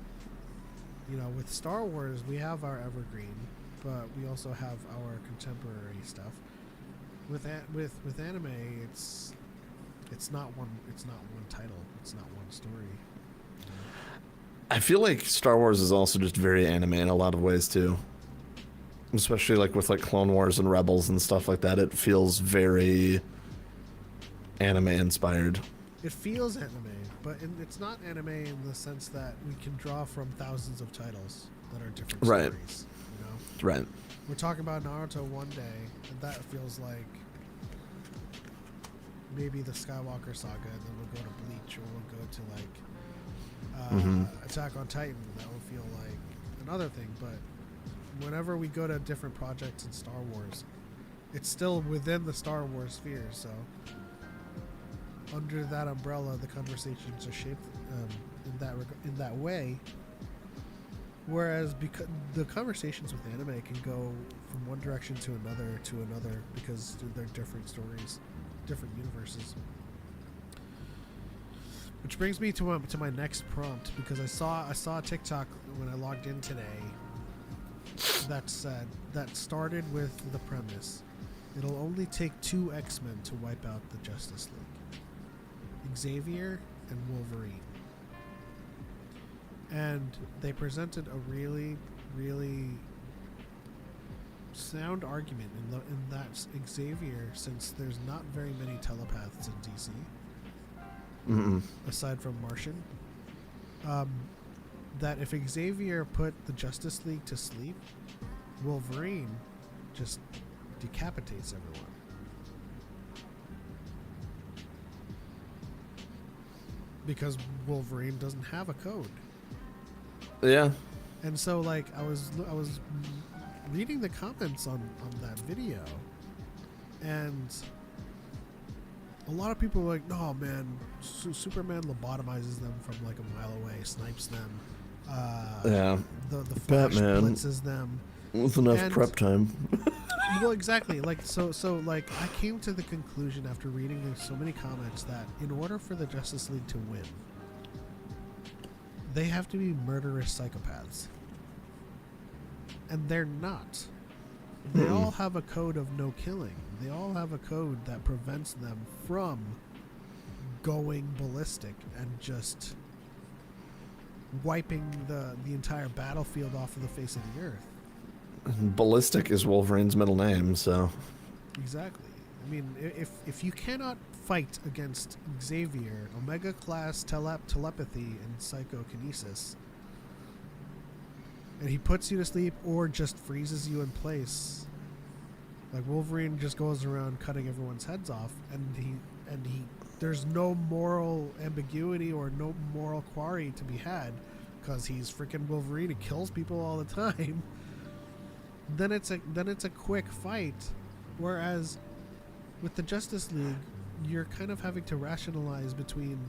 you know, with Star Wars we have our evergreen, but we also have our contemporary stuff. With anime, it's not one title, it's not one story. I feel like Star Wars is also just very anime in a lot of ways too. Especially like with like Clone Wars and Rebels and stuff like that. It feels very anime inspired. It feels anime, but it's not anime in the sense that we can draw from thousands of titles that are different Right. stories. You know? Right. We're talking about Naruto one day, and that feels like maybe the Skywalker saga, and then we'll go to Bleach, or we'll go to like Attack on Titan. That will feel like another thing. But whenever we go to different projects in Star Wars, it's still within the Star Wars sphere. So under that umbrella, the conversations are shaped in that way. Whereas because the conversations with anime can go from one direction to another because they're different stories, different universes. Which brings me to my next prompt, because I saw a TikTok when I logged in today that started with the premise: it'll only take 2 X-Men to wipe out the Justice League, Xavier and Wolverine. And they presented a really, really sound argument in that Xavier, since there's not very many telepaths in DC, aside from Martian, that if Xavier put the Justice League to sleep, Wolverine just decapitates everyone. Because Wolverine doesn't have a code. Yeah. And so, like, I was reading the comments on that video, and a lot of people were like, "No, man, Superman lobotomizes them from like a mile away, snipes them. Yeah. The Flash Batman. blitzes them With enough And- prep time. Well, exactly. Like, so like, I came to the conclusion after reading so many comments that in order for the Justice League to win, they have to be murderous psychopaths. And they're not. They all have a code of no killing. They all have a code that prevents them from going ballistic and just wiping the entire battlefield off of the face of the earth. Ballistic is Wolverine's middle name, so. Exactly. I mean, if you cannot fight against Xavier, Omega class telepathy and psychokinesis, and he puts you to sleep or just freezes you in place, like Wolverine just goes around cutting everyone's heads off, and he there's no moral ambiguity or no moral quarry to be had because he's freaking Wolverine and kills people all the time. Then it's a quick fight, whereas with the Justice League, you're kind of having to rationalize between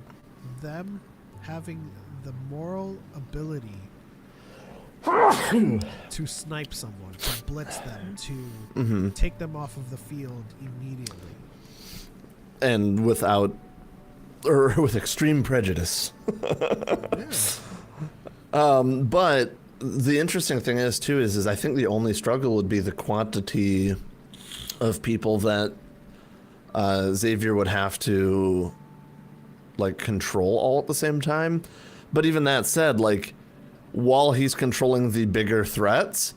them having the moral ability to snipe someone, to blitz them, to take them off of the field immediately. And with extreme prejudice. Yeah. But the interesting thing is I think the only struggle would be the quantity of people that Xavier would have to like control all at the same time. But even that said, like, while he's controlling the bigger threats,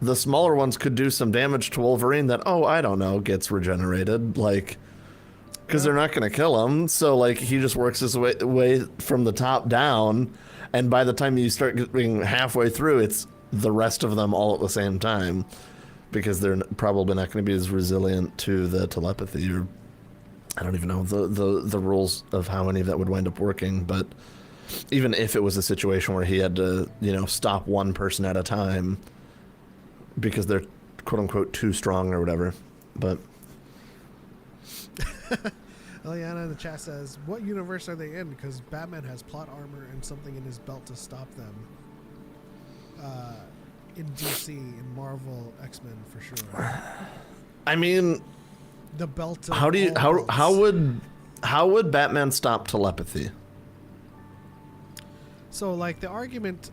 the smaller ones could do some damage to Wolverine that, I don't know, gets regenerated, like, because they're not going to kill him. So like he just works his way from the top down, and by the time you start getting halfway through, it's the rest of them all at the same time, because they're probably not going to be as resilient to the telepathy, or I don't even know the rules of how any of that would wind up working. But even if it was a situation where he had to, stop one person at a time because they're quote unquote too strong or whatever. But Eliana in the chat says, what universe are they in? Because Batman has plot armor and something in his belt to stop them. In DC, in Marvel, X-Men for sure. I mean, the belt of how would Batman stop telepathy? So like the argument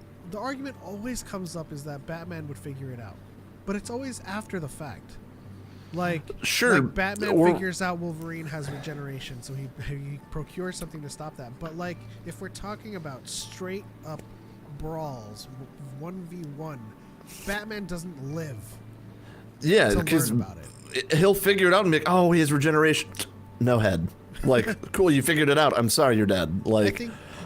always comes up is that Batman would figure it out. But it's always after the fact. Like, sure, like Batman figures out Wolverine has regeneration, so he procures something to stop that. But like, if we're talking about straight up brawls, 1v1, Batman doesn't live. Yeah, because he'll figure it out and be like, oh, he has regeneration. No head. Like, cool, you figured it out. I'm sorry you're dead. Like,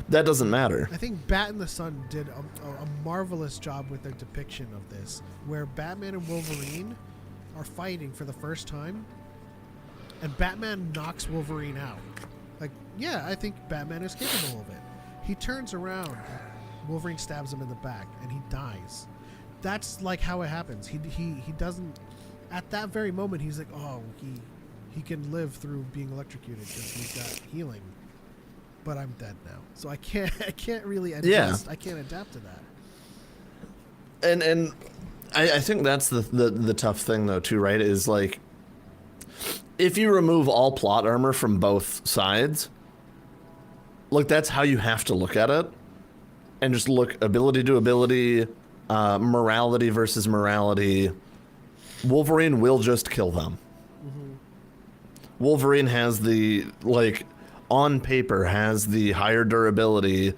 that doesn't matter. I think Bat in the Sun did a marvelous job with their depiction of this, where Batman and Wolverine are fighting for the first time, and Batman knocks Wolverine out. Like, yeah, I think Batman is capable of it. He turns around, Wolverine stabs him in the back, and he dies. That's like how it happens. He doesn't. At that very moment, he's like, oh, he can live through being electrocuted because he's got healing. But I'm dead now, so I can't really adjust. Yeah. I can't adapt to that. And I think that's the tough thing though too, right? Is like, if you remove all plot armor from both sides, like that's how you have to look at it, and just look ability to ability, morality versus morality. Wolverine will just kill them. Mm-hmm. Wolverine has the, like, on paper has the higher durability.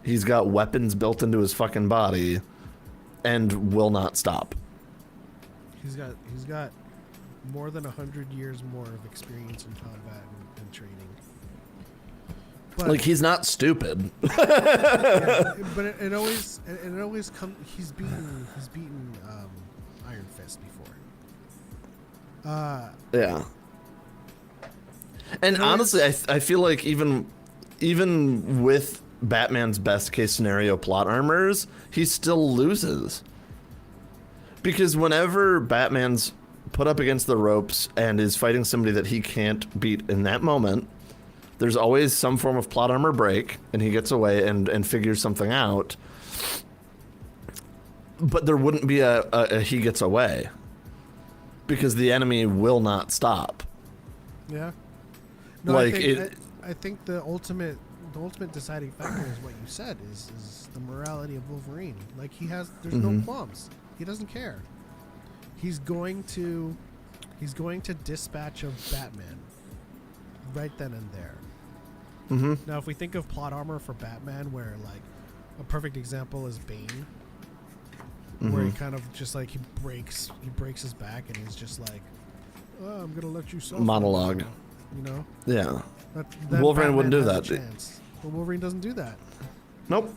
He's got weapons built into his fucking body, and will not stop. He's got more than 100 years more of experience in combat and training. But, like, he's not stupid. Yeah, but it always comes. He's beaten Iron Fist before. Yeah. And honestly, I feel like even with Batman's best case scenario plot armors, he still loses. Because whenever Batman's put up against the ropes and is fighting somebody that he can't beat in that moment, there's always some form of plot armor break, and he gets away and figures something out. But there wouldn't be a he gets away, because the enemy will not stop. Yeah. No, like I think the ultimate deciding factor is what you said is the morality of Wolverine. Like, there's no qualms. He doesn't care. He's going to dispatch of Batman right then and there. Mm-hmm. Now, if we think of plot armor for Batman, where like a perfect example is Bane, where he kind of just like he breaks his back and he's just like, oh, I'm gonna let you suffer. Monologue. You know? Yeah. That Wolverine wouldn't do that. But Wolverine doesn't do that. Nope.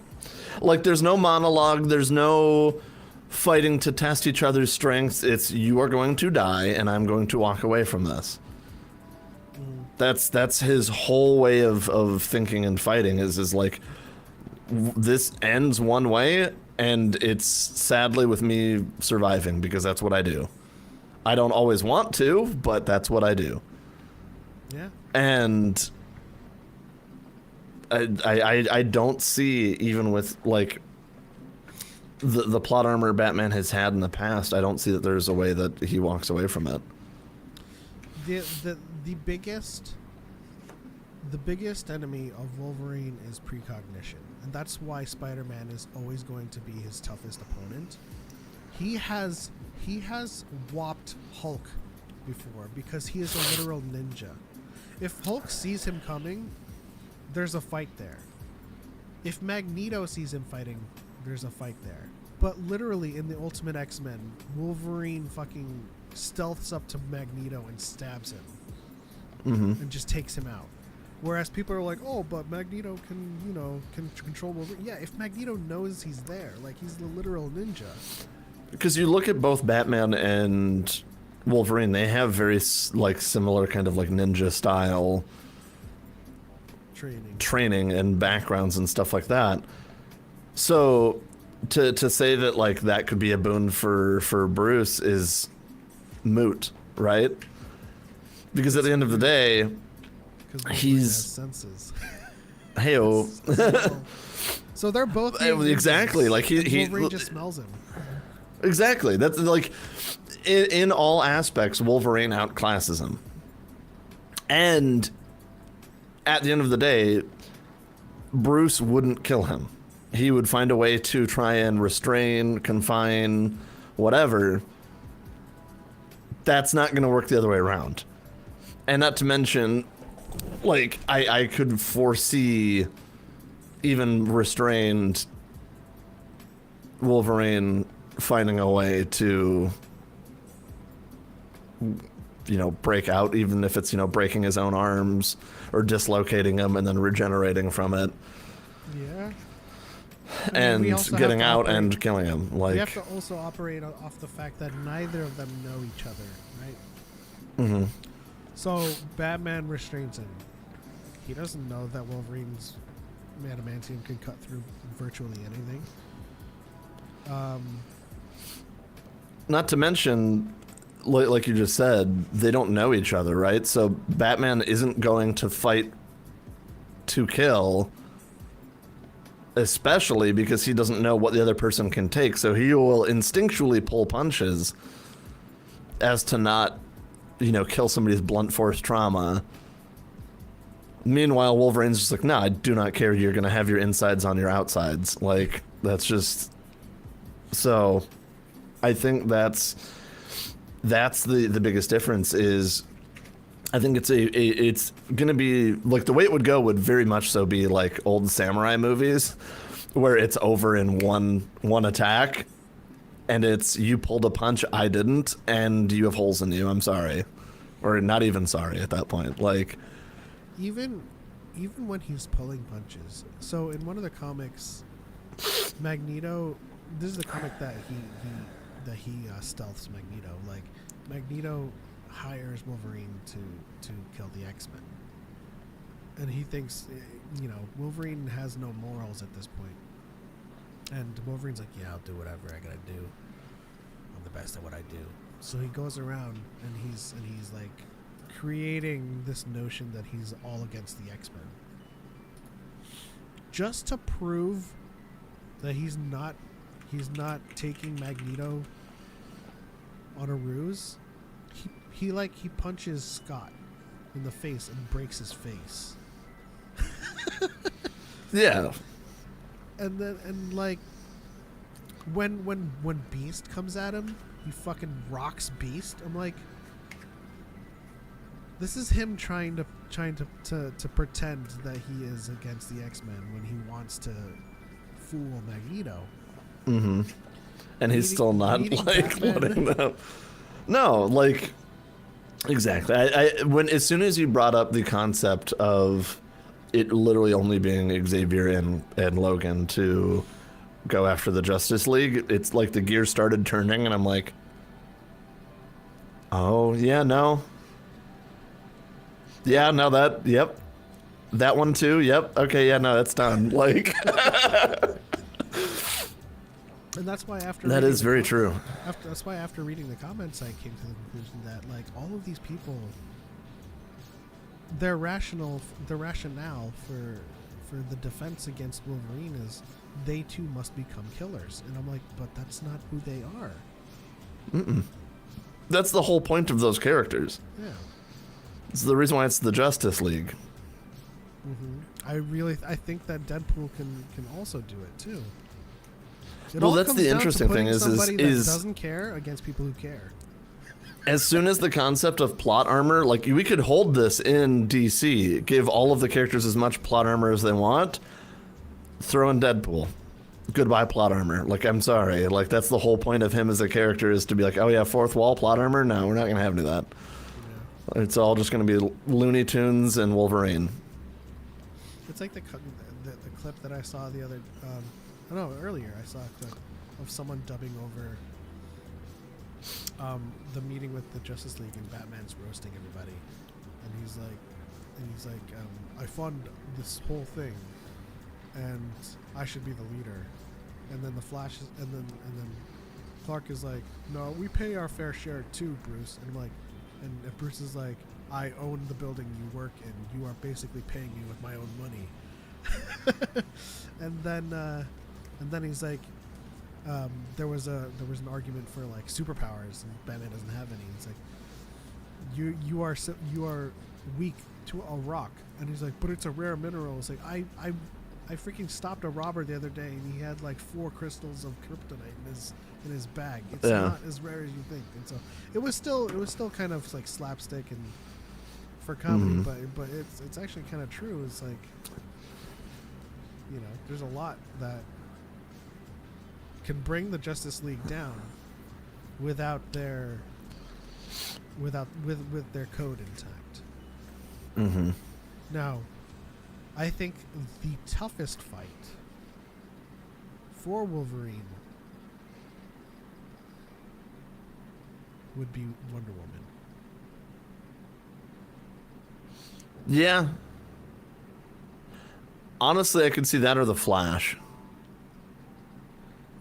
Like, there's no monologue. There's no fighting to test each other's strengths. It's, you are going to die, and I'm going to walk away from this. That's his whole way of thinking and fighting is like, this ends one way, and it's sadly with me surviving, because that's what I do. I don't always want to, but that's what I do. Yeah. And I don't see, even with like the plot armor Batman has had in the past, I don't see that there's a way that he walks away from it. The biggest enemy of Wolverine is precognition, and that's why Spider-Man is always going to be his toughest opponent. He has whopped Hulk before, because he is a literal ninja. If Hulk sees him coming, there's a fight there. If Magneto sees him fighting, there's a fight there. But literally in the Ultimate X-Men, Wolverine fucking stealths up to Magneto and stabs him. And just takes him out. Whereas people are like, oh, but Magneto can control Wolverine. Yeah, if Magneto knows he's there, like, he's the literal ninja. Because you look at both Batman and Wolverine, they have very like similar kind of like ninja style training and backgrounds and stuff like that. So to say that like that could be a boon for Bruce is moot, right? Because at the end of the day, Because Wolverine he's has senses. hey-o. So they're both being Exactly, ninjas, like and he Wolverine just smells him. exactly. That's like in all aspects, Wolverine outclasses him. And at the end of the day, Bruce wouldn't kill him. He would find a way to try and restrain, confine, whatever. That's not going to work the other way around. And not to mention, like, I could foresee even restrained Wolverine finding a way to, you know, break out, even if it's, you know, breaking his own arms or dislocating them and then regenerating from it. Yeah. And getting out and killing him. We have Like, to also operate off the fact that neither of them know each other, right? mm-hmm. So Batman restrains him. He doesn't know that Wolverine's adamantium can cut through virtually anything. Not to mention, like you just said, they don't know each other, right? So Batman isn't going to fight to kill, especially because he doesn't know what the other person can take. So he will instinctually pull punches as to not, you know, kill somebody's blunt force trauma. Meanwhile, Wolverine's just like, no, I do not care. You're going to have your insides on your outsides. Like, that's just... So, I think that's the biggest difference is... I think it's going to be... Like, the way it would go would very much so be like old samurai movies, where it's over in one attack, and it's, you pulled a punch, I didn't, and you have holes in you, I'm sorry. Or not even sorry at that point. Like... Even when he's pulling punches. So in one of the comics, Magneto. This is the comic that he stealths Magneto. Like Magneto hires Wolverine to kill the X-Men, and he thinks, you know, Wolverine has no morals at this point. And Wolverine's like, yeah, I'll do whatever I gotta do. I'm the best at what I do. So he goes around and he's like creating this notion that he's all against the X-Men, just to prove that he's not taking Magneto on a ruse. He punches Scott in the face and breaks his face. Yeah. And like when Beast comes at him, he fucking rocks Beast. I'm like, this is him trying to pretend that he is against the X-Men when he wants to fool Magneto. Mm-hmm. And he's still not like letting them. No, like exactly. As soon as you brought up the concept of it literally only being Xavier and Logan to go after the Justice League, it's like the gears started turning, and I'm like, oh yeah, no. Yeah, no, yep. That one too, yep. Okay, yeah, no, that's done. Like... And that's why that is very true. That's why after reading the comments, I came to the conclusion that like all of these people, their rationale for the defense against Wolverine is they too must become killers. And I'm like, but that's not who they are. Mm-mm. That's the whole point of those characters. Yeah. It's the reason why it's the Justice League. Mm-hmm. I think that Deadpool can also do it too. Well, that's the interesting thing is somebody that doesn't care against people who care. As soon as the concept of plot armor, like we could hold this in DC, give all of the characters as much plot armor as they want, throw in Deadpool. Goodbye plot armor. Like, I'm sorry. Like, that's the whole point of him as a character, is to be like, oh yeah, fourth wall plot armor? No, we're not going to have any of that. Yeah. It's all just going to be Looney Tunes and Wolverine. It's like the clip that I saw the other... earlier I saw a clip of someone dubbing over the meeting with the Justice League, and Batman's roasting everybody, and he's like, I fund this whole thing, and I should be the leader, and then the Flash is, and then Clark is like, no, we pay our fair share too, Bruce. And I'm like, and Bruce is like, I own the building you work in. You are basically paying me with my own money. and then he's like, there was an argument for like superpowers, and Batman doesn't have any. He's like, you are weak to a rock, and he's like, but it's a rare mineral. It's like I freaking stopped a robber the other day, and he had like 4 crystals of kryptonite in his bag. It's not as rare as you think. And so it was still kind of like slapstick and for comedy, but it's actually kind of true. It's like, you know, there's a lot that can bring the Justice League down without their with their code intact. Mm-hmm. Now, I think the toughest fight for Wolverine would be Wonder Woman. Yeah. Honestly, I could see that or the Flash.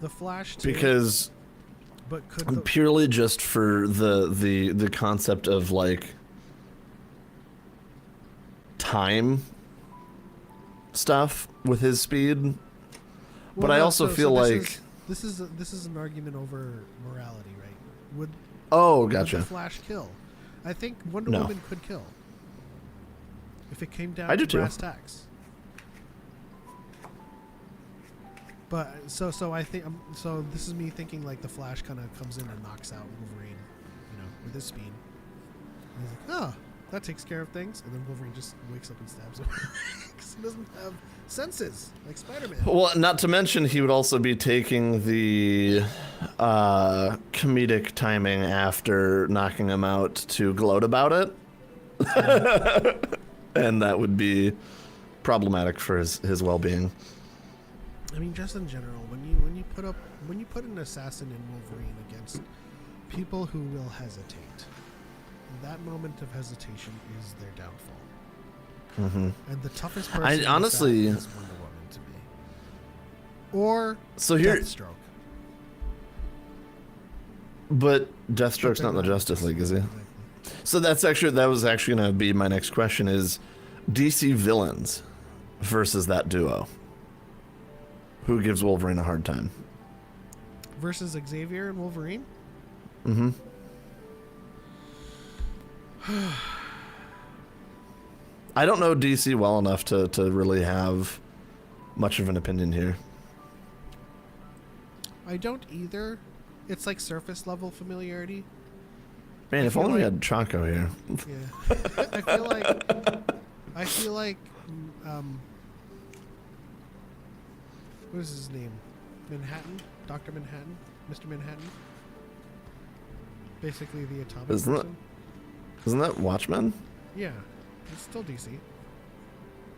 The Flash too, Because but could purely just for the concept of like time stuff with his speed. But I also feel like this is an argument over morality, right? Would gotcha. Would the Flash kill? I think Wonder No. Woman could kill if it came down I do to too. brass tacks. But so I think so. This is me thinking like the Flash kind of comes in and knocks out Wolverine, you know, with his speed. And he's like, oh, that takes care of things. And then Wolverine just wakes up and stabs him because he doesn't have senses like Spider-Man. Well, not to mention he would also be taking the comedic timing after knocking him out to gloat about it. And that would be problematic for his well-being. I mean, just in general, when you put an assassin in Wolverine against people who will hesitate, that moment of hesitation is their downfall. Mm-hmm. And the toughest person I honestly is Wonder Woman to me, or so here, Deathstroke. but Deathstroke's not in the Justice League, is he? So that was actually gonna be my next question: is DC villains versus that duo? Who gives Wolverine a hard time? Versus Xavier and Wolverine? Mm-hmm. I don't know DC well enough to really have much of an opinion here. I don't either. It's like surface level familiarity. Man, if only we had Choco here. Yeah. I feel like what is his name? Manhattan? Dr. Manhattan? Mr. Manhattan? Basically the atomic person. Isn't that Watchmen? Yeah. It's still DC.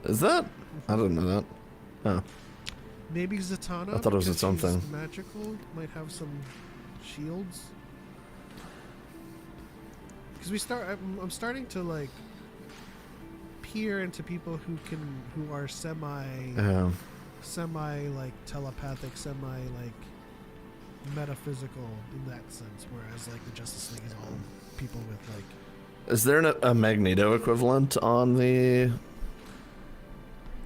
Is that? I didn't know that. Oh. Maybe Zatanna? I thought it was because its own she's thing. magical. Might have some shields. Because I'm starting to like peer into people who are semi like telepathic, semi like metaphysical in that sense, whereas like the Justice League is all people with like. Is there a Magneto equivalent on the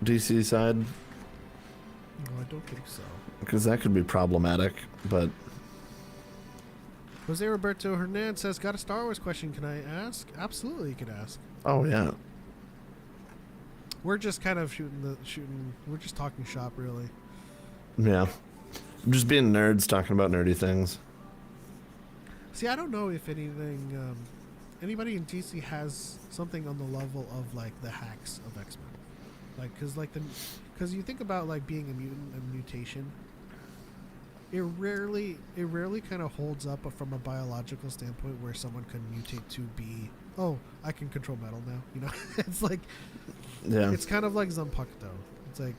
DC side? No, I don't think so. Because that could be problematic, but Jose Roberto Hernandez says, "Got a Star Wars question? Can I ask?" Absolutely, you could ask. oh yeah. We're just kind of shooting. We're just talking shop, really. Yeah. Just being nerds talking about nerdy things. See, I don't know if anything, anybody in DC has something on the level of like the hacks of X-Men, like because you think about like being a mutant and mutation. It rarely kind of holds up from a biological standpoint where someone can mutate to be, oh, I can control metal now. You know, it's like, Yeah. it's kind of like Zanpakuto. It's like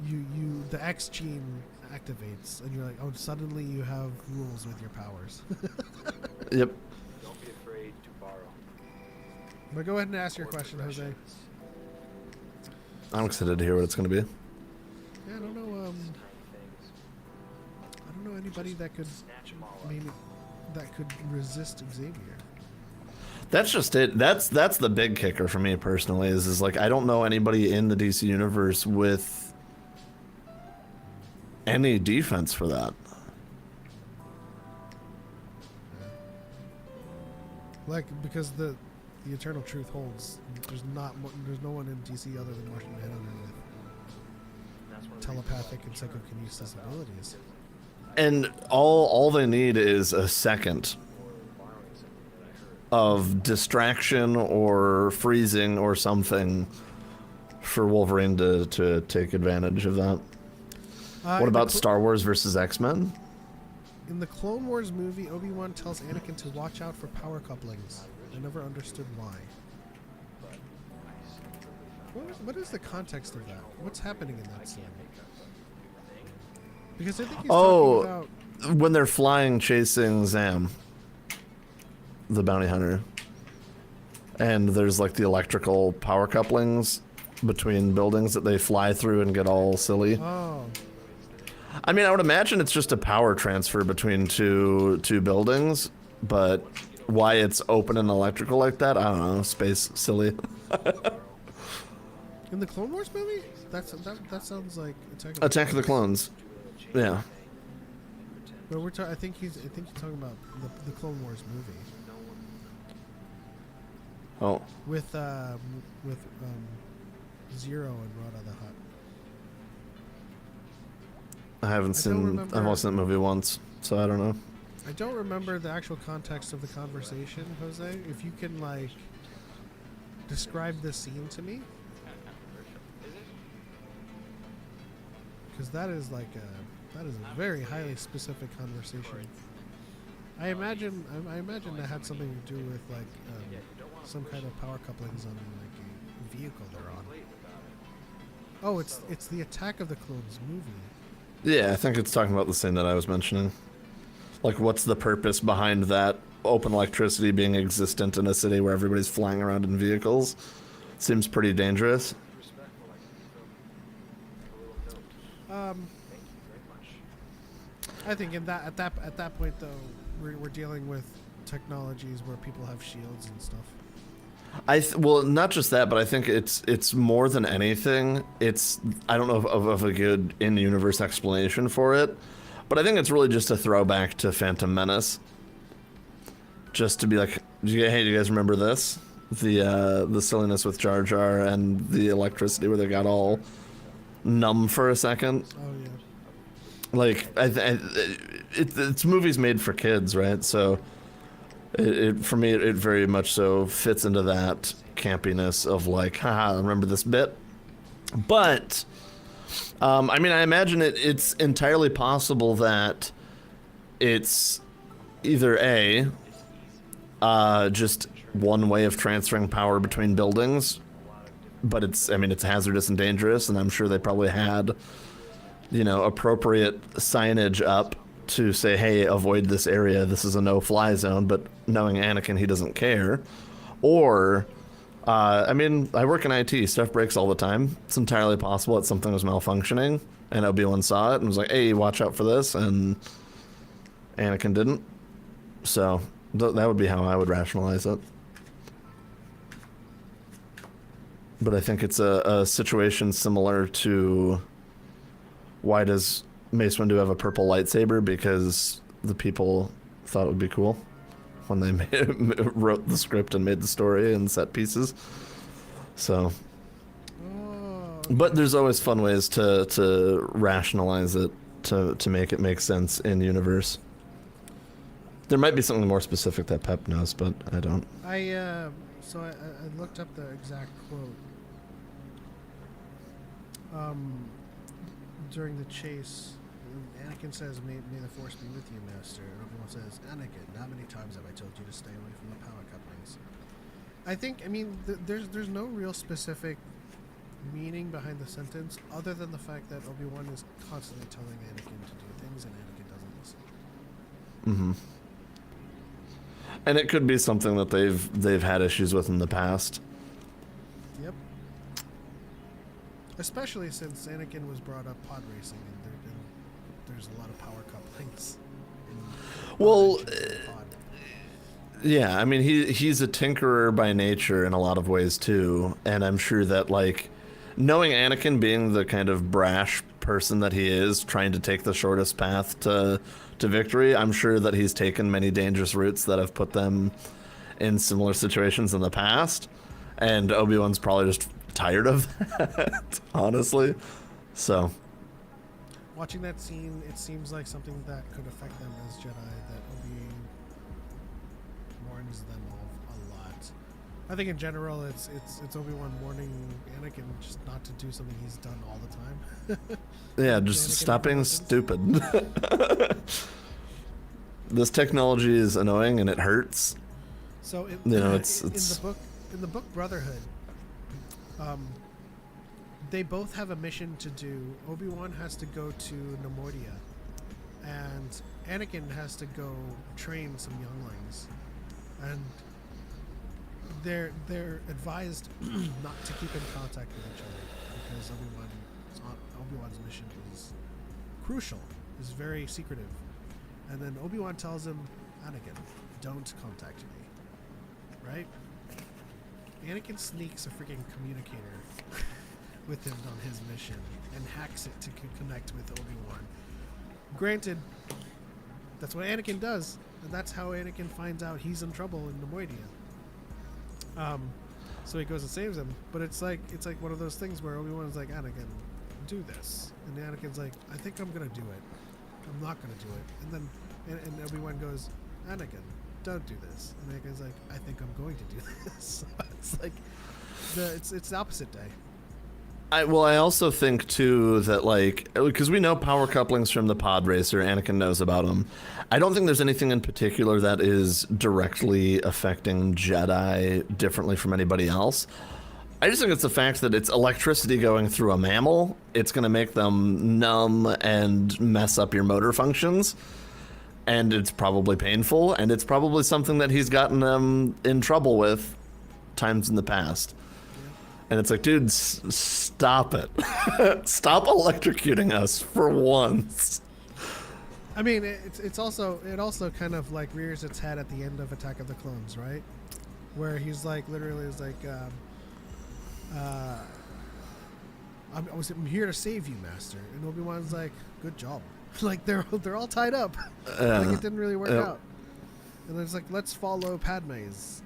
you the X gene activates and you're like, oh, suddenly you have rules with your powers. Yep. Don't be afraid to borrow. But go ahead and ask your question, Jose. I'm excited to hear what it's going to be. Yeah, I don't know. I don't know anybody that could maybe that could resist Xavier. That's just it. That's the big kicker for me personally. Is like I don't know anybody in the DC universe with any defense for that. Like, because the eternal truth holds. There's no one in DC other than Martian Manhunter with telepathic and psychokinesis abilities. And all they need is a second of distraction or freezing or something for Wolverine to take advantage of that. What about Star Wars versus X-Men? In the Clone Wars movie, Obi-Wan tells Anakin to watch out for power couplings. I never understood why. What is the context of that? What's happening in that scene? Because I think he's talking about... when they're flying chasing Zam, the bounty hunter. And there's like the electrical power couplings between buildings that they fly through and get all silly. Oh. I mean, I would imagine it's just a power transfer between two buildings, but why it's open and electrical like that, I don't know. Space silly. In the Clone Wars movie? That sounds like Attack of the Clones. Yeah. But I think he's talking about the Clone Wars movie. Oh. With Zero and Rada the Hutt. I've only seen that movie once, so I don't know. I don't remember the actual context of the conversation, Jose. If you can, like, describe the scene to me. Because that is a very highly specific conversation. I imagine that had something to do with like some kind of power couplings on like a vehicle they're on. Oh, it's the Attack of the Clones movie. Yeah, I think it's talking about the scene that I was mentioning. Like, what's the purpose behind that open electricity being existent in a city where everybody's flying around in vehicles? Seems pretty dangerous. I think at that point though, we're dealing with technologies where people have shields and stuff. Well, not just that, but I think it's more than anything. I don't know of a good in-universe explanation for it, but I think it's really just a throwback to Phantom Menace. Just to be like, hey, do you guys remember this? The silliness with Jar Jar and the electricity where they got all numb for a second. Oh yeah. Like, it's movies made for kids, right? So, for me, it very much so fits into that campiness of like, haha, remember this bit? But, I mean, I imagine it's entirely possible that it's either just one way of transferring power between buildings, but it's hazardous and dangerous, and I'm sure they probably had, appropriate signage up to say, hey, avoid this area, this is a no-fly zone, but knowing Anakin, he doesn't care. Or, I work in IT, stuff breaks all the time. It's entirely possible that something was malfunctioning, and Obi-Wan saw it and was like, hey, watch out for this, and Anakin didn't. So, that would be how I would rationalize it. But I think it's a situation similar to why does Mace Windu have a purple lightsaber? Because the people thought it would be cool when they wrote the script and made the story and set pieces. So, but there's always fun ways to rationalize it to make it make sense in universe. There might be something more specific that Pep knows, but I don't. I looked up the exact quote. During the chase, Anakin says, may the Force be with you, Master. And everyone says, Anakin, how many times have I told you to stay away from the power couplings? I think, there's no real specific meaning behind the sentence, other than the fact that Obi-Wan is constantly telling Anakin to do things, and Anakin doesn't listen. Mm-hmm. And it could be something that they've had issues with in the past. Yep. Especially since Anakin was brought up pod racing, and there's a lot of power couplings. Well, and shit pod. yeah, I mean he's a tinkerer by nature in a lot of ways too, and I'm sure that like knowing Anakin being the kind of brash person that he is, trying to take the shortest path to victory, I'm sure that he's taken many dangerous routes that have put them in similar situations in the past, and Obi-Wan's probably just tired of that, honestly. So, Watching that scene, it seems like something that could affect them as Jedi. That Obi warns them of a lot. I think in general, it's Obi-Wan warning Anakin just not to do something he's done all the time. yeah, just Anakin stop being listens. stupid. This technology is annoying and it hurts. So it, You know, it's in the book Brotherhood, they both have a mission to do. Obi-Wan has to go to Nemoidia, and Anakin has to go train some younglings, and they're advised not to keep in contact with each other because Obi-Wan's mission is crucial, is very secretive, and then Obi-Wan tells him, Anakin, don't contact me, right? Anakin sneaks a freaking communicator with him on his mission and hacks it to connect with Obi-Wan. Granted, that's what Anakin does, and that's how Anakin finds out he's in trouble in Nemoidia. So he goes and saves him, but it's like one of those things where Obi-Wan's like, Anakin, do this, and Anakin's like, I think I'm gonna do it. I'm not gonna do it, and then and Obi-Wan goes, Anakin, don't do this, and Anakin's like, I think I'm going to do this. So it's like it's the opposite day. I also think too that like because we know power couplings from the pod racer, Anakin knows about them. I don't think there's anything in particular that is directly affecting Jedi differently from anybody else. I just think it's the fact that it's electricity going through a mammal. It's going to make them numb and mess up your motor functions, and it's probably painful, and it's probably something that he's gotten them in trouble with times in the past. And it's like, dude, stop it. Stop electrocuting us for once. I mean, it also kind of like rears its head at the end of Attack of the Clones, right? Where he's like, literally is like, I'm here to save you, Master. And Obi-Wan's like, good job. Like they're all tied up. Like it didn't really work out. And then it's like, let's follow Padme's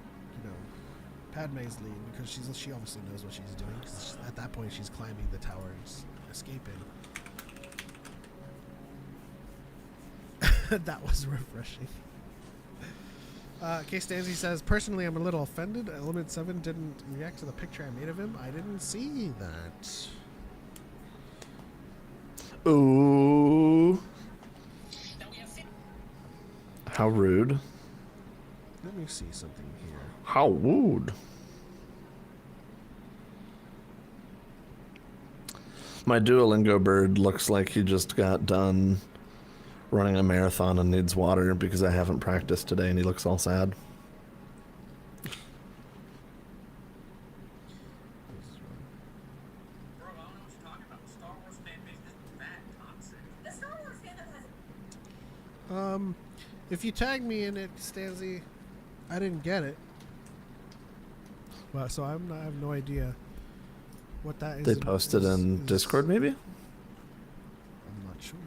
lead, because she obviously knows what she's doing. 'Cause at that point, she's climbing the towers, escaping. That was refreshing. K. Stanzi says, personally, I'm a little offended. Element 7 didn't react to the picture I made of him. I didn't see that. Ooh. How rude. Let me see something here. How rude. My Duolingo bird looks like he just got done running a marathon and needs water because I haven't practiced today, and he looks all sad. If you tag me in it, Stanzi, I didn't get it. Well, so I have no idea what that is. They posted in Discord, maybe? I'm not sure.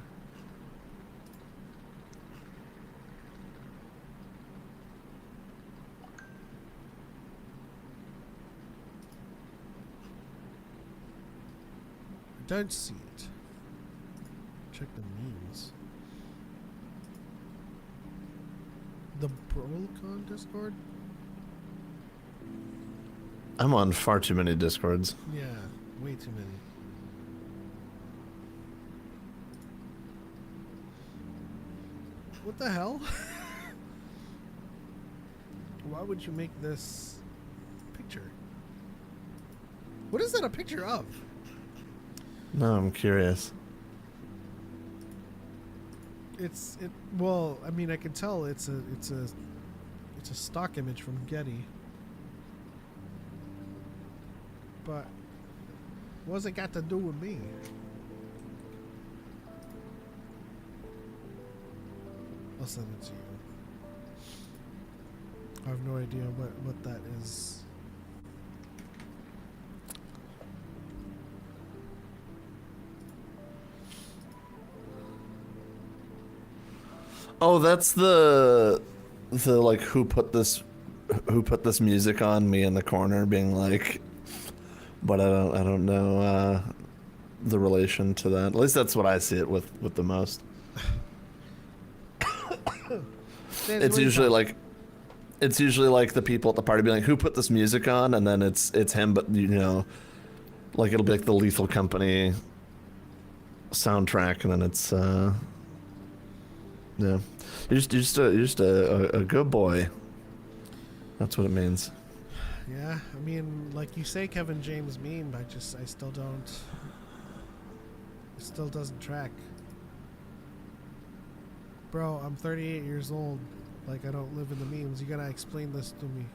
I don't see it. Check the memes. The Brolcon Discord? I'm on far too many Discords. Yeah, way too many. What the hell? Why would you make this picture? What is that a picture of? No, I'm curious. Well, I mean, I can tell it's a stock image from Getty. But what's it got to do with me? I'll send it to you. I have no idea what that is. Oh, that's the like who put this music on, me in the corner being like, but I don't know the relation to that. At least that's what I see it with the most. It's usually like the people at the party being like, who put this music on, and then it's him, but you know, like it'll be like the Lethal Company soundtrack, and then it's yeah, you're just a good boy. That's what it means. Yeah, I mean, like you say, Kevin James meme, but I still don't. It still doesn't track. Bro, I'm 38 years old. Like, I don't live in the memes. You gotta explain this to me.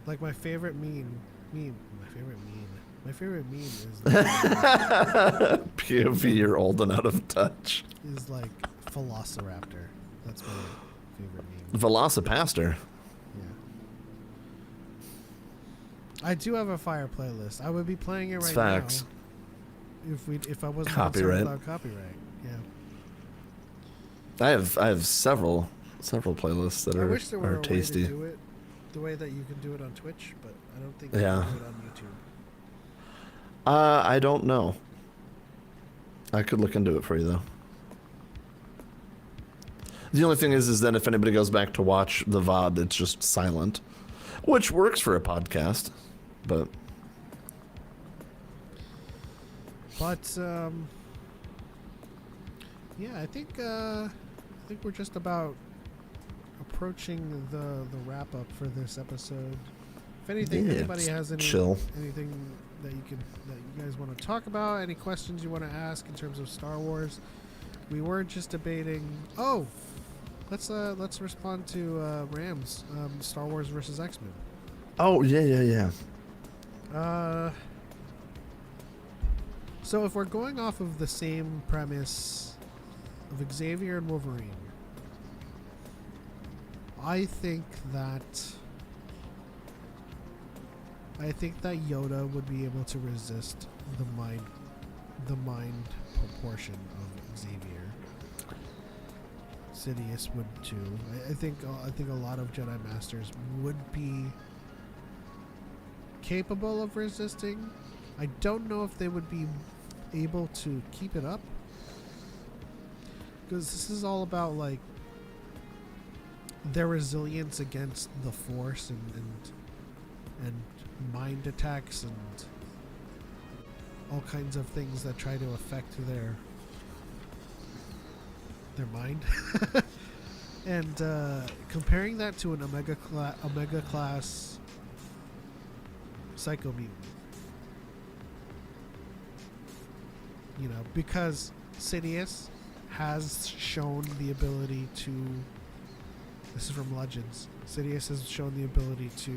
Like, my favorite meme is POV, you're old and out of touch. is like Velociraptor. That's my favorite meme. Velocipaster. Yeah. I do have a fire playlist. I would be playing it It's right facts. now if I wasn't Copyright. concerned about copyright. Yeah. I have several playlists that I wish there were are a tasty. way to do it the way that you can do it on Twitch, but I don't think you Yeah. can do it on YouTube. I don't know. I could look into it for you though. The only thing is then if anybody goes back to watch the VOD, it's just silent, which works for a podcast, but. But yeah, I think we're just about approaching the wrap up for this episode. If anything, Yeah, anybody has chill. anything that you guys want to talk about, any questions you want to ask in terms of Star Wars, we were just debating. Oh, let's respond to Rams, Star Wars versus X-Men. Oh yeah. So if we're going off of the same premise of Xavier and Wolverine, I think that Yoda would be able to resist the mind proportion of Xavier. Sidious would too. I think a lot of Jedi Masters would be capable of resisting. I don't know if they would be able to keep it up, because this is all about like their resilience against the Force and mind attacks and all kinds of things that try to affect their mind. And comparing that to an Omega class Psycho mutant, you know, because Sidious has shown the ability to. This is from Legends. Sidious has shown the ability to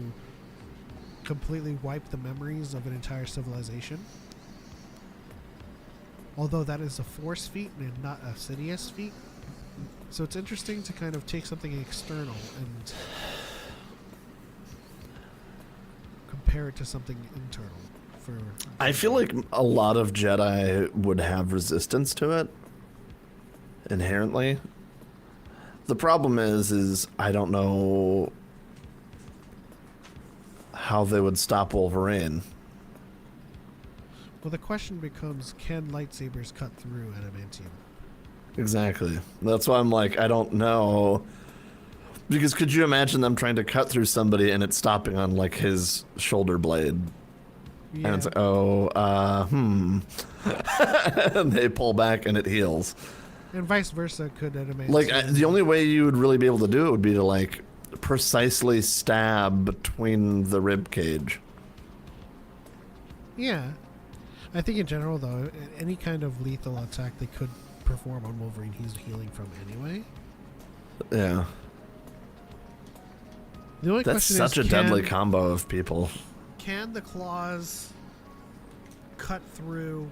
completely wipe the memories of an entire civilization. Although that is a Force feat and not a Sidious feat. So it's interesting to kind of take something external and compare it to something internal. I feel like a lot of Jedi would have resistance to it inherently. The problem is I don't know how they would stop Wolverine. Well, the question becomes, can lightsabers cut through adamantium? Exactly. That's why I'm like, I don't know. Because could you imagine them trying to cut through somebody and it stopping on like his shoulder blade? Yeah. And it's like, and they pull back and it heals. And vice versa could adamantium. Like, the only way you would really be able to do it would be to, like, precisely stab between the rib cage. Yeah. I think in general, though, any kind of lethal attack they could perform on Wolverine, he's healing from anyway. Yeah. The only That's question such is, a deadly combo of people. can the claws cut through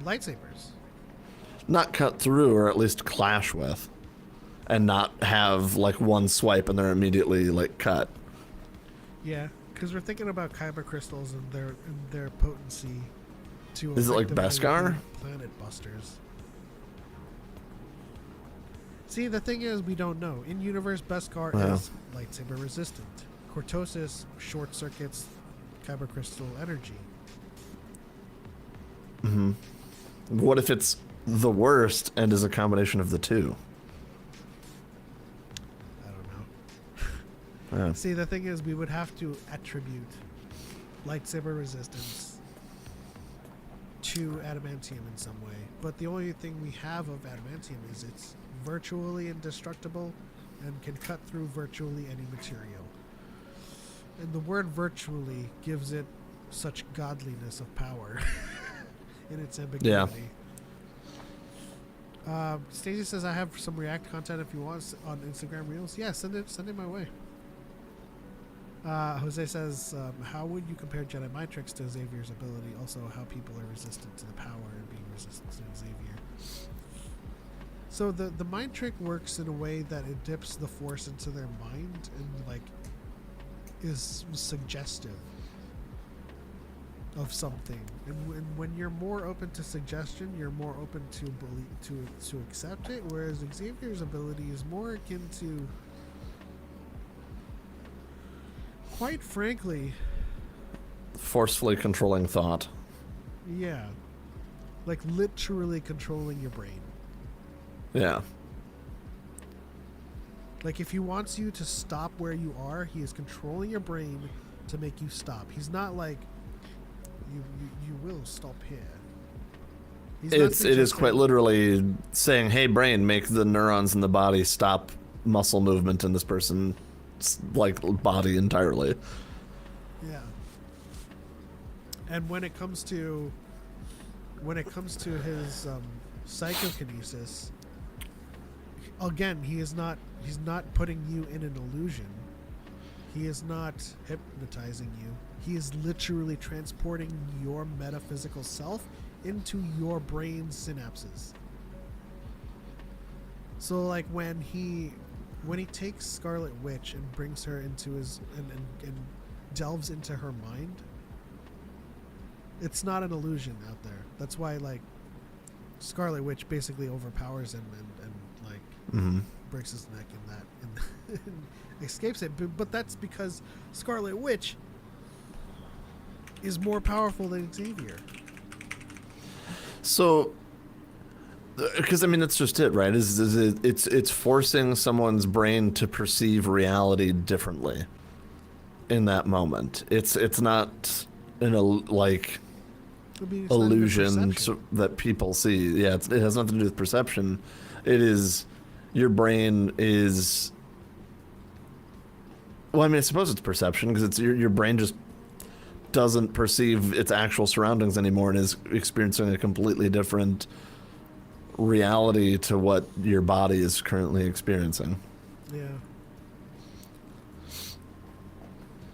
lightsabers. Not cut through, or at least clash with, and not have like one swipe and they're immediately like cut. Yeah, because we're thinking about kyber crystals and their potency to. Is it like effectively Beskar? be planet busters. See, the thing is, we don't know. In universe, Beskar is lightsaber resistant. Cortosis short circuits kyber crystal energy. Mm-hmm. What if it's the worst and is a combination of the two? I don't know. Yeah. See, the thing is, we would have to attribute lightsaber resistance to adamantium in some way. But the only thing we have of adamantium is it's virtually indestructible and can cut through virtually any material. And the word virtually gives it such godliness of power in its ambiguity. Yeah. Stacey says, I have some React content if you want on Instagram Reels. Yeah, send it my way. Jose says, how would you compare Jedi mind tricks to Xavier's ability? Also, how people are resistant to the power and being resistant to Xavier. So the mind trick works in a way that it dips the force into their mind and like is suggestive of something. And when you're more open to suggestion, you're more open to believe, to accept it. Whereas Xavier's ability is more akin to, quite frankly, Forcefully controlling thought. yeah, like literally controlling your brain. Yeah. Like if he wants you to stop where you are, he is controlling your brain to make you stop. He's not like you will stop here. He's It is quite literally saying, "Hey, brain, make the neurons in the body stop muscle movement in this person's like body entirely." Yeah. And when it comes to his psychokinesis, again, he's not putting you in an illusion. He is not hypnotizing you. He is literally transporting your metaphysical self into your brain's synapses. So like when he takes Scarlet Witch and brings her into his and delves into her mind, it's not an illusion out there. That's why like Scarlet Witch basically overpowers him and like breaks his neck in that and escapes it. But that's because Scarlet Witch is more powerful than Xavier. So, because I mean that's just it, right? It's forcing someone's brain to perceive reality differently in that moment. It's not like illusion that people see. Yeah, it has nothing to do with perception. It is your brain is. Well, I mean, I suppose it's perception because it's your brain just doesn't perceive its actual surroundings anymore and is experiencing a completely different reality to what your body is currently experiencing. Yeah.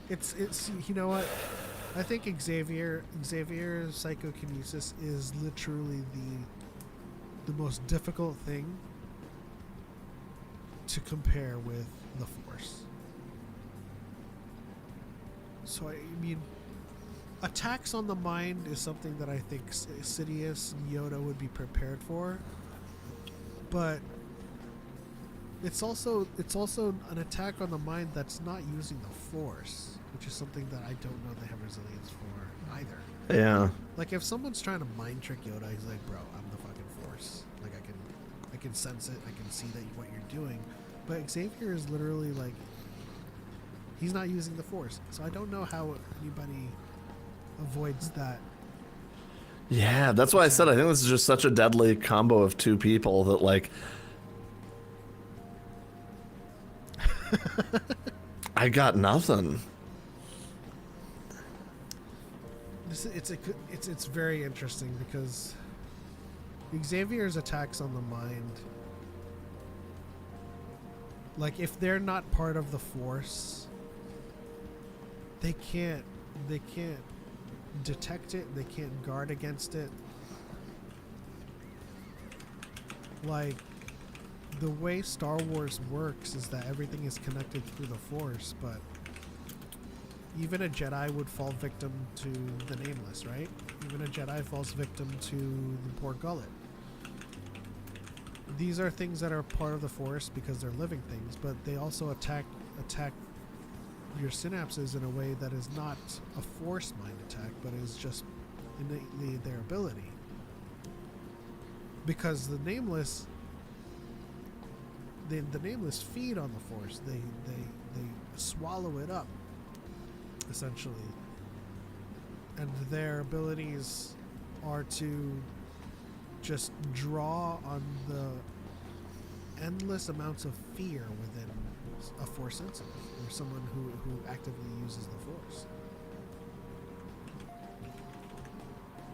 It's you know what? I think Xavier's psychokinesis is literally the most difficult thing to compare with the Force. So I mean, attacks on the mind is something that I think Sidious and Yoda would be prepared for, but it's also an attack on the mind that's not using the Force, which is something that I don't know they have resilience for either. Yeah. Like if someone's trying to mind trick Yoda, he's like, "Bro, I'm the fucking Force. Like I can sense it. I can see that what you're doing." But Xavier is literally like, he's not using the Force, so I don't know how anybody avoids that. Yeah, that's why I said I think this is just such a deadly combo of two people that like I got nothing. It's very interesting because Xavier's attacks on the mind, like if they're not part of the Force, they can't detect it, they can't guard against it. Like, the way Star Wars works is that everything is connected through the Force, but even a Jedi would fall victim to the Nameless, right? Even a Jedi falls victim to the poor Gullet. These are things that are part of the Force because they're living things, but they also attack your synapses in a way that is not a Force mind attack, but is just innately their ability. Because the Nameless, the Nameless feed on the Force. They swallow it up, essentially. And their abilities are to just draw on the endless amounts of fear within a Force sensitive, or someone who actively uses the Force.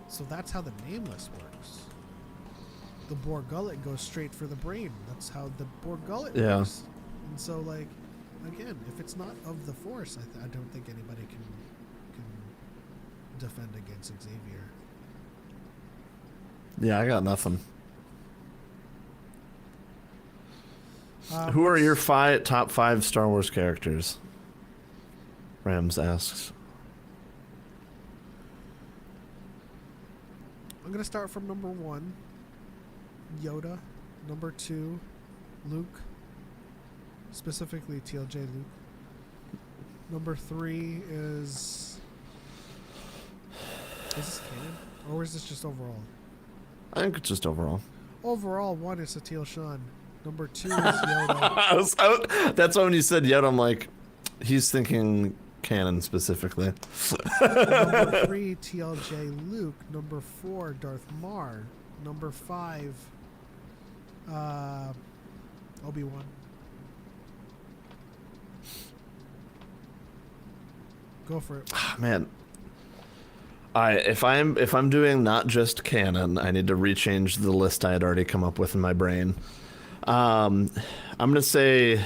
So that's how the Nameless works. The Borg Gullet goes straight for the brain. That's how the Borg Gullet works. And so, like, again, if it's not of the Force, I don't think anybody can defend against Xavier. Yeah, I got nothing. Who are your top 5 Star Wars characters? Rams asks. I'm going to start from number 1, Yoda. Number 2, Luke. Specifically TLJ Luke. Number 3 is this canon? Or is this just overall? I think it's just overall. Overall, 1 is Satele Shan. Number 2 is Yoda. That's why when you said Yoda, I'm like, he's thinking canon specifically. Number 3, TLJ Luke. Number 4, Darth Mar. Number 5, Obi-Wan. Go for it. Man, if I'm doing not just canon, I need to rechange the list I had already come up with in my brain. I'm gonna say.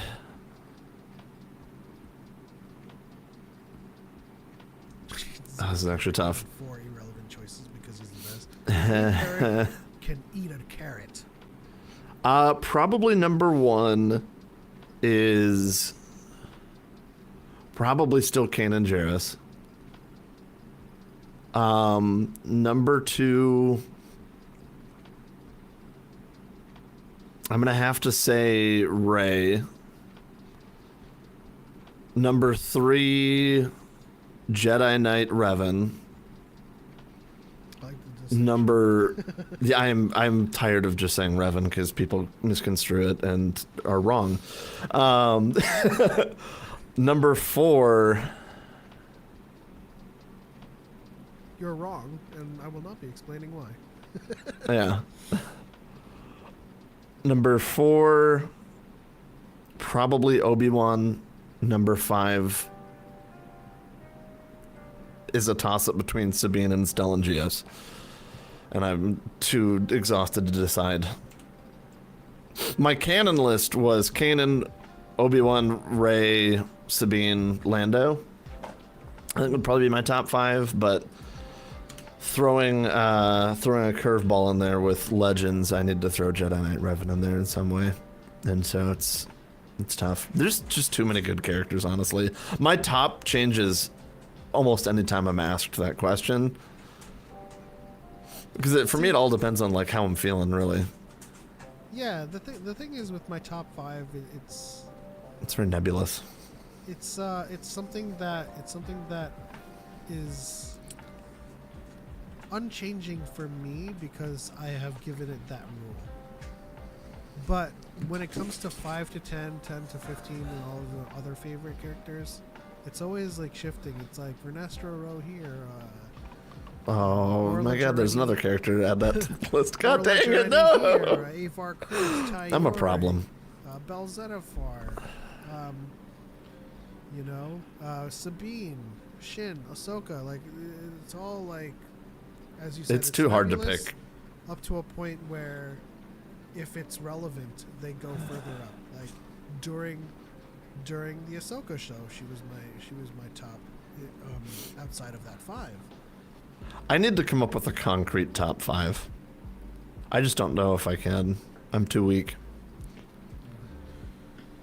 This is actually tough. 4 irrelevant choices because he's the best. Carrot can eat a carrot. Probably number 1 is probably still Kanan Jarrus. Number 2, I'm gonna have to say Rey. Number 3, Jedi Knight Revan. Yeah, I'm tired of just saying Revan because people misconstrue it and are wrong. Number 4. You're wrong, and I will not be explaining why. Yeah. Number 4, probably Obi-Wan. Number 5 is a toss-up between Sabine and Stellan Gios. And I'm too exhausted to decide. My canon list was Kanan, Obi-Wan, Rey, Sabine, Lando. I think it would probably be my top 5, but throwing a curveball in there with Legends, I need to throw Jedi Knight Revan in there in some way. And so it's tough. There's just too many good characters, honestly. My top changes almost any time I'm asked that question. Because for me, it all depends on like how I'm feeling, really. Yeah, the thing is with my top 5, it's very nebulous. It's something that is unchanging for me because I have given it that rule. But when it comes to 5 to 10, 10 to 15, and all of the other favorite characters, it's always like shifting. It's like Ernesto Rowe here. Oh my God! There's another character to add that to the list. God dang it! No. Here, Avar Kriss, Ty I'm a York, problem. Belzetifar, Sabine, Shin, Ahsoka. Like it's all like, as you said, It's too hard to pick. Up to a point where, if it's relevant, they go further up. Like during the Ahsoka show, she was my top. Outside of that 5. I need to come up with a concrete top 5. I just don't know if I can. I'm too weak.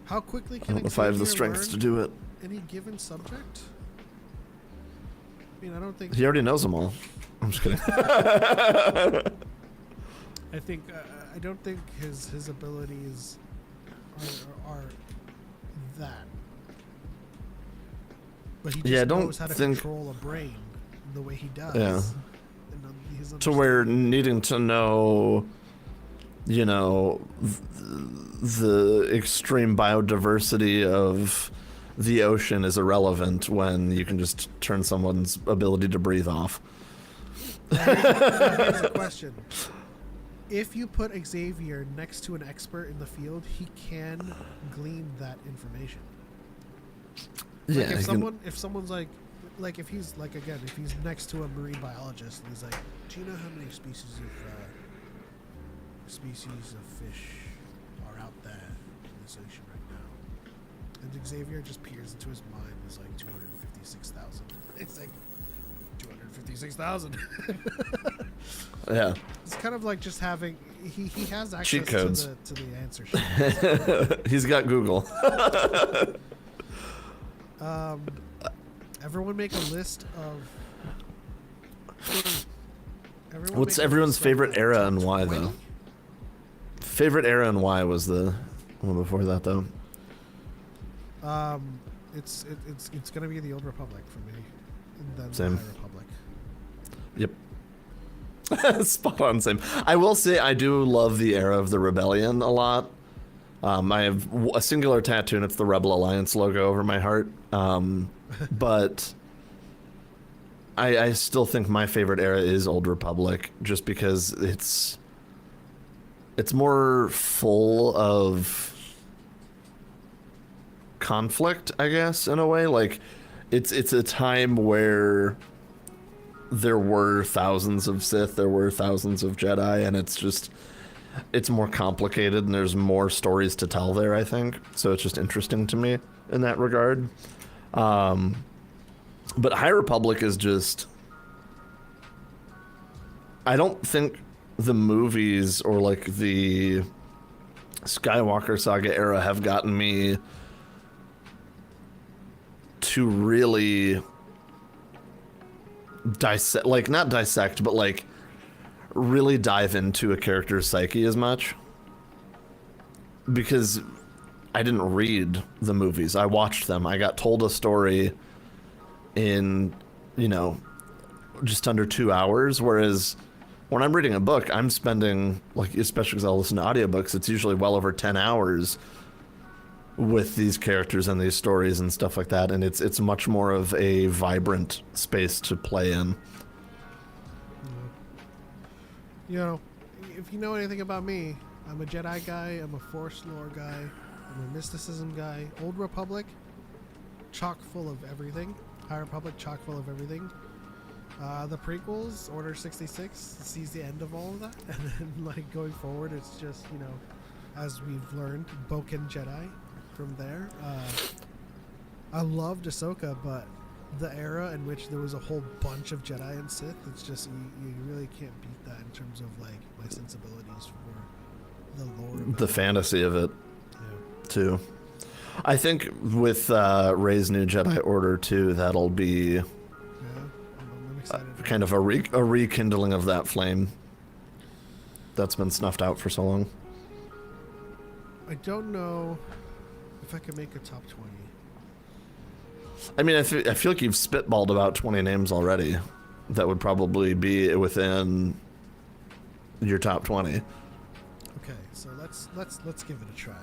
How quickly I can don't know if I have the Xavier strength to learn do it. any given subject? I mean, I don't think. He already knows them all. I'm just kidding. I think I don't think his abilities are that. But he just Yeah, I don't knows how to think- control a brain the way he does. Yeah. And his To where needing to know, you know, the extreme biodiversity of the ocean is irrelevant when you can just turn someone's ability to breathe off. Here's a question. If you put Xavier next to an expert in the field, he can glean that information. Like Yeah, if someone's like if he's like again, if he's next to a marine biologist and he's like, do you know how many species of fish are out there in this ocean right now? And Xavier just peers into his mind and is like 256,000. It's like 256,000. yeah. It's kind of like just having he has access Cheat codes. to the answer sheet. He's got Google. Everyone make a list of. What's everyone's favorite era and why, 20? though? Favorite era and why was the one before that, though. It's gonna be the Old Republic for me, and then Same. the High Republic. Yep. Spot on, same. I will say I do love the era of the Rebellion a lot. I have a singular tattoo, and it's the Rebel Alliance logo over my heart. But I still think my favorite era is Old Republic, just because it's more full of conflict, I guess, in a way. Like, it's a time where there were thousands of Sith, there were thousands of Jedi, and it's more complicated, and there's more stories to tell there, I think. So it's just interesting to me in that regard. But High Republic is just... I don't think the movies or, like, the Skywalker saga era have gotten me to really dissect, like, not dissect, but, like, really dive into a character's psyche as much. Because I didn't read the movies. I watched them. I got told a story in, just under 2 hours, whereas when I'm reading a book, I'm spending, like, especially because I'll listen to audiobooks, it's usually well over 10 hours with these characters and these stories and stuff like that, and it's much more of a vibrant space to play in. If you know anything about me, I'm a Jedi guy, I'm a Force lore guy, I'm a mysticism guy. Old Republic, chock full of everything. High Republic, chock full of everything. The prequels, Order 66, sees the end of all of that, and then, like, going forward, it's just, as we've learned, Boken Jedi from there. I loved Ahsoka, but the era in which there was a whole bunch of Jedi and Sith, it's just, you really can't beat that in terms of, like, my sensibilities for the lore of The it. fantasy of it, Yeah. too. I think with Rey's new Jedi Order, too, that'll be Yeah, I'm excited. for kind of a rekindling of that flame that's been snuffed out for so long. I don't know if I can make a top 20. I mean, I feel like you've spitballed about 20 names already that would probably be within your top 20. Okay, so let's give it a try.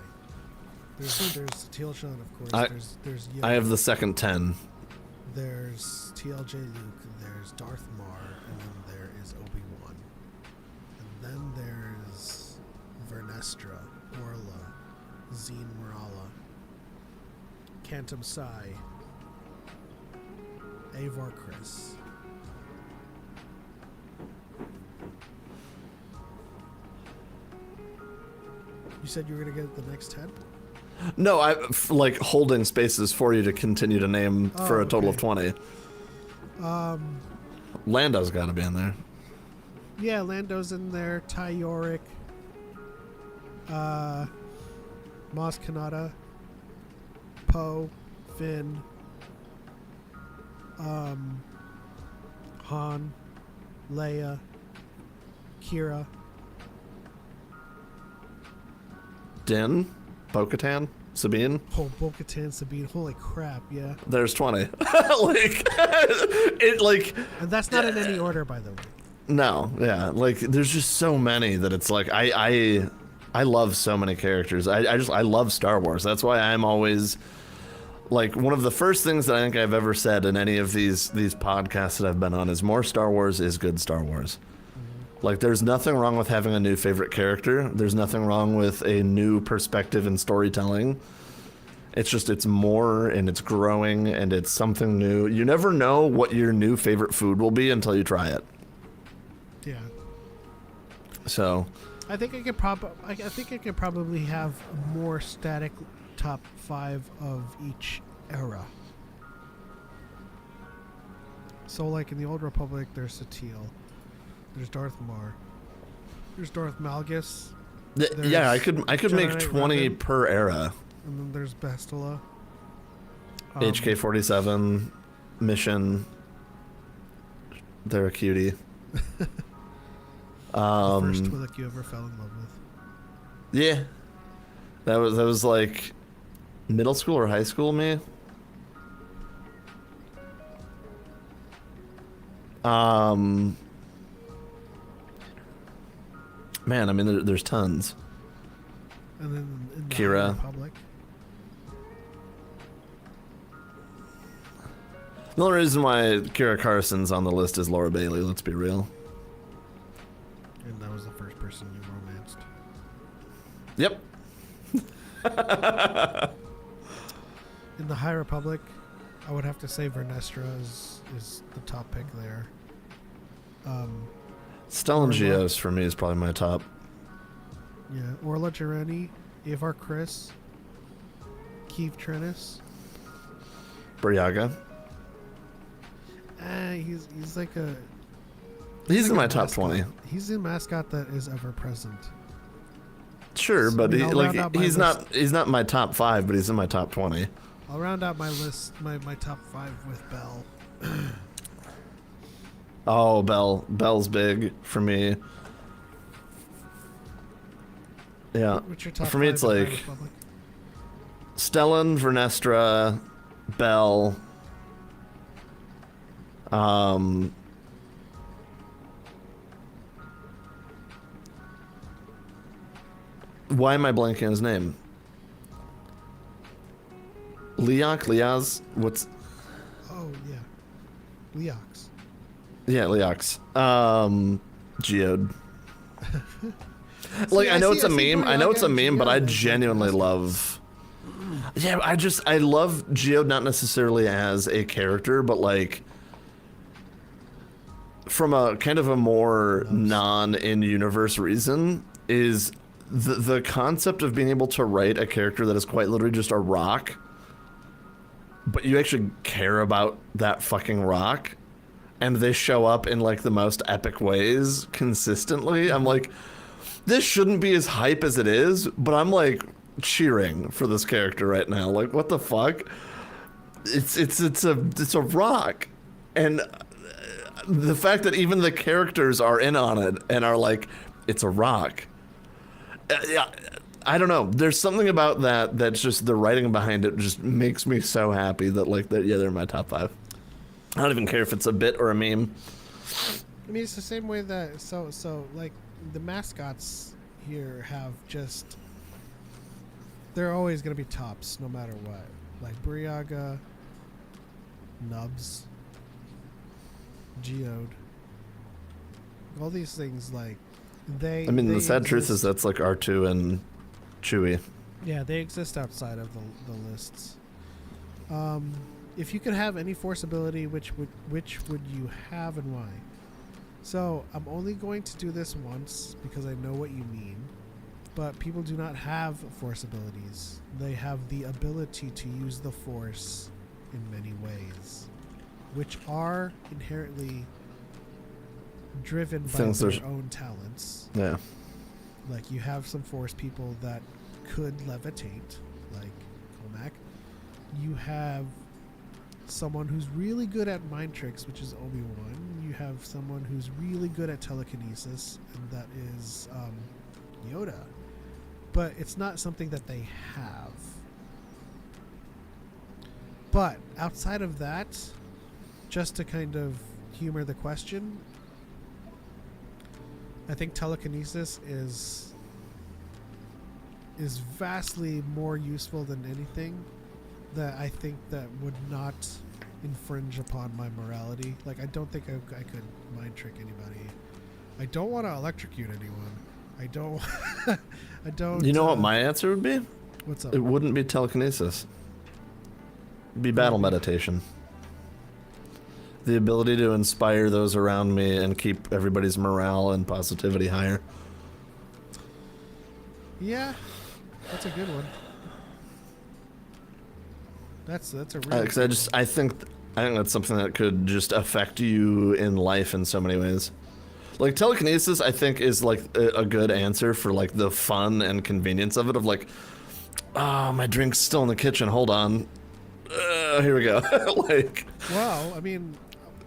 There's Teal-Shan, of course. There's Yoda, I have the second 10. There's TLJ Luke. There's Darth Mar, and then there is Obi-Wan, and then there's Vernestra, Orla, Zeen Morala, Cantum Sai, Avar Chris. You said you were gonna get the next 10? No, like holding spaces for you to continue to name for a total of 20. Lando's got to be in there. Yeah, Lando's in there. Ty Yorick. Maz Kanata, Poe, Finn, Han, Leia, Kira. Din, Bo-Katan, Sabine. Oh, Bo-Katan, Sabine. Holy crap, yeah. There's 20. And that's not in any order, by the way. No, yeah, like there's just so many that it's like I love so many characters. I love Star Wars. That's why I'm always like one of the first things that I think I've ever said in any of these podcasts that I've been on is more Star Wars is good Star Wars. Like there's nothing wrong with having a new favorite character. There's nothing wrong with a new perspective in storytelling. It's just, it's more and it's growing and it's something new. You never know what your new favorite food will be until you try it. Yeah. So I think I could probably have a more static top 5 of each era. So like in the Old Republic there's Satele. There's Darth Mar. There's Darth Malgus. Yeah, I could Jedi make Knight 20 Revan, per era. and then there's Bastila. HK-47, Mission. They're a cutie. The first Twi'lek you ever fell in love with. Yeah. That was like middle school or high school me. Man, I mean there's tons. And then in the Kira. High Republic. The only reason why Kira Carson's on the list is Laura Bailey, let's be real. And that was the first person you romanced. Yep. In the High Republic, I would have to say Vernestra is the top pick there. Stellan Orla. Gios for me is probably my top. Yeah, Orla Jareni, Avar Chris, Keith Trennis. Briaga. He's like a... He's in like my a top mascot. 20. He's a mascot that is ever present. Sure, So, but I mean, I'll round out my he's list. not my top 5, but he's in my top 20. I'll round out my list, my top 5 with Belle. Oh, Bell's big for me. Yeah. What's your top For me, 5 it's in High like Republic? Stellan, Vernestra, Bell. Why am I blanking on his name? Leox? What's... Oh, yeah. Leox. Yeah, Leox. Geode. Like, See, I know I it's a see meme. I know it's a Briaga and meme, but I Geode as, like, genuinely mascots. love... Yeah, I love Geode not necessarily as a character, but like... From a kind of a more non-in-universe reason, is the concept of being able to write a character that is quite literally just a rock, but you actually care about that fucking rock, and they show up in like the most epic ways consistently. I'm like, this shouldn't be as hype as it is, but I'm like cheering for this character right now. Like, what the fuck? It's a rock, and the fact that even the characters are in on it and are like, it's a rock. Yeah, I don't know. There's something about that's just the writing behind it just makes me so happy that like that. Yeah, they're in my top 5. I don't even care if it's a bit or a meme. I mean, it's the same way that so like the mascots here have just, they're always gonna be tops no matter what. Like Briaga, Nubs, Geode, all these things, like they. I mean, they the sad truth is exist- that's like R2 and Chewie. Yeah, they exist outside of the lists. If you could have any force ability, which would you have and why? So I'm only going to do this once because I know what you mean. But people do not have force abilities. They have the ability to use the force in many ways, which are inherently driven by Things their there's- own talents. Yeah. Like, you have some Force people that could levitate, like Comac. You have someone who's really good at mind tricks, which is Obi-Wan. You have someone who's really good at telekinesis, and that is Yoda. But it's not something that they have. But outside of that, just to kind of humor the question, I think telekinesis is vastly more useful than anything that I think that would not infringe upon my morality. Like, I don't think I could mind trick anybody. I don't want to electrocute anyone. I don't. I don't. You know what my answer would be? What's up? It wouldn't be telekinesis. It'd be battle meditation. The ability to inspire those around me and keep everybody's morale and positivity higher. Yeah, that's a good one. That's a really. Because I think that's something that could just affect you in life in so many ways. Like, telekinesis, I think, is like a good answer for like the fun and convenience of it. Of like, oh, my drink's still in the kitchen. Hold on. Here we go. Like, well, I mean,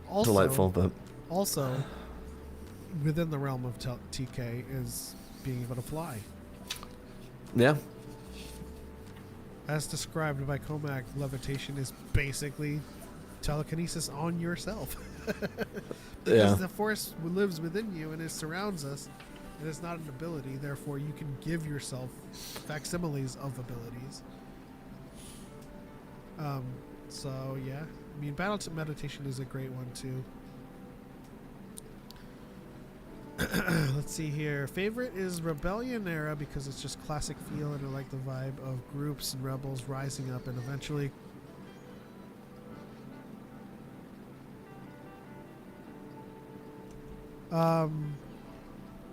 also delightful, but also within the realm of TK is being able to fly. yeah. As described by Comac, levitation is basically telekinesis on yourself. Because the Force lives within you and it surrounds us. It is not an ability, therefore you can give yourself facsimiles of abilities. So yeah, I mean, battle meditation is a great one too. Let's see here. Favorite is Rebellion era because it's just classic feel and I like the vibe of groups and rebels rising up and eventually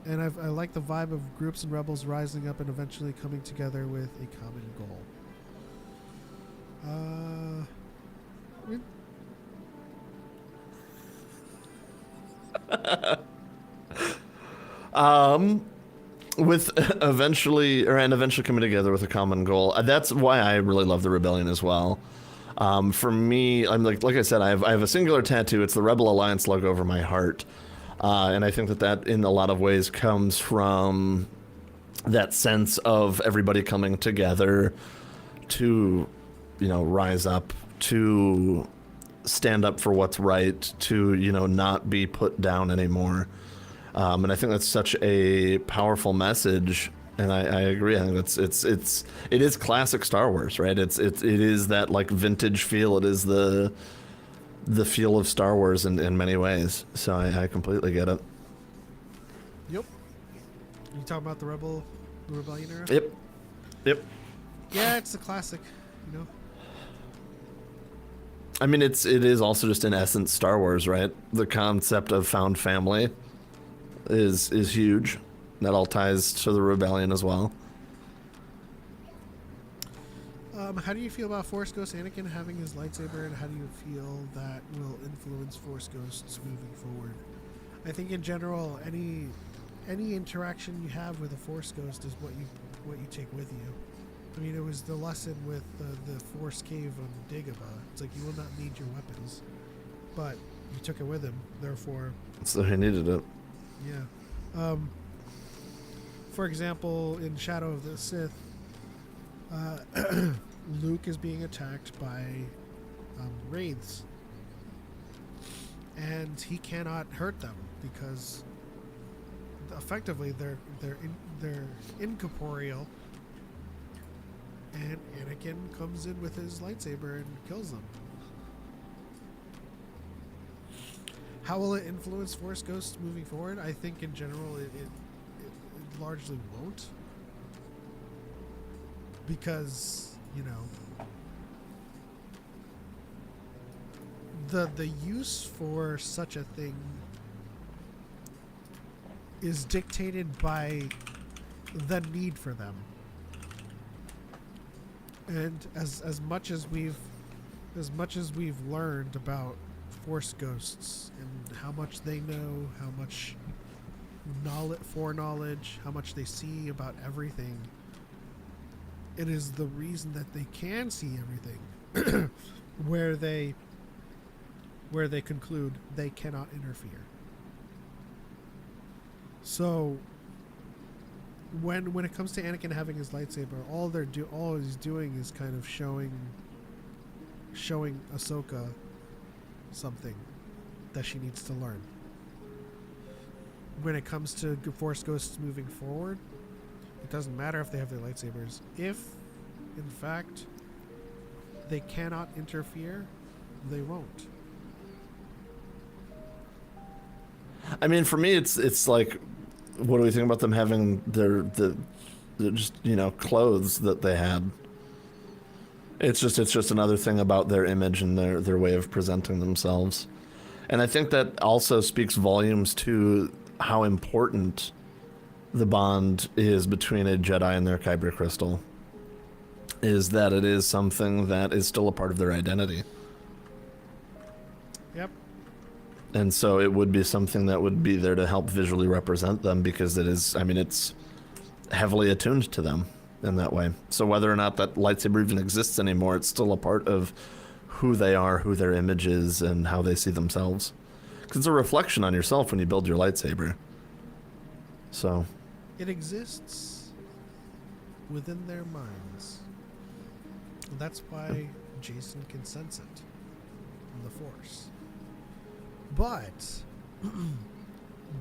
and I like the vibe of groups and rebels rising up and eventually coming together with a common goal. With eventually coming together with a common goal. That's why I really love the Rebellion as well. For me, I'm like I said, I have a singular tattoo. It's the Rebel Alliance logo over my heart, and I think that in a lot of ways comes from that sense of everybody coming together to, rise up, to stand up for what's right, to not be put down anymore. And I think that's such a powerful message, and I agree. I think it is classic Star Wars, right? It is that like vintage feel. It is the feel of Star Wars in many ways. So I completely get it. Yep. You talking about the Rebellion era? Yep. Yeah, it's a classic. I mean, it is also just in essence Star Wars, right? The concept of found family is huge. That all ties to the Rebellion as well. How do you feel about Force Ghost Anakin having his lightsaber, and how do you feel that will influence Force Ghosts moving forward? I think in general, any interaction you have with a Force Ghost is what you take with you. I mean, it was the lesson with the Force Cave on Dagobah. It's like, you will not need your weapons, but you took it with him, therefore. So he needed it. Yeah. For example, in Shadow of the Sith, Luke is being attacked by wraiths, and he cannot hurt them because effectively they're incorporeal. And Anakin comes in with his lightsaber and kills them. How will it influence Force Ghosts moving forward? I think in general it largely won't. Because, the use for such a thing is dictated by the need for them. And as much as we've learned about Force Ghosts and how much they know, how much foreknowledge, how much they see about everything. It is the reason that they can see everything where they conclude they cannot interfere. So when it comes to Anakin having his lightsaber, all he's doing is kind of showing Ahsoka something that she needs to learn. When it comes to Force Ghosts moving forward, it doesn't matter if they have their lightsabers. If, in fact, they cannot interfere, they won't. I mean, for me, it's like, what do we think about them having their just, you know, clothes that they had? It's just another thing about their image and their way of presenting themselves. And I think that also speaks volumes to how important the bond is between a Jedi and their Kyber crystal. Is that it is something that is still a part of their identity. Yep. And so it would be something that would be there to help visually represent them, because it is, I mean, it's heavily attuned to them in that way. So whether or not that lightsaber even exists anymore, it's still a part of who they are, who their image is, and how they see themselves. Because it's a reflection on yourself when you build your lightsaber. So It exists within their minds. And that's why Jason can sense it in the Force. But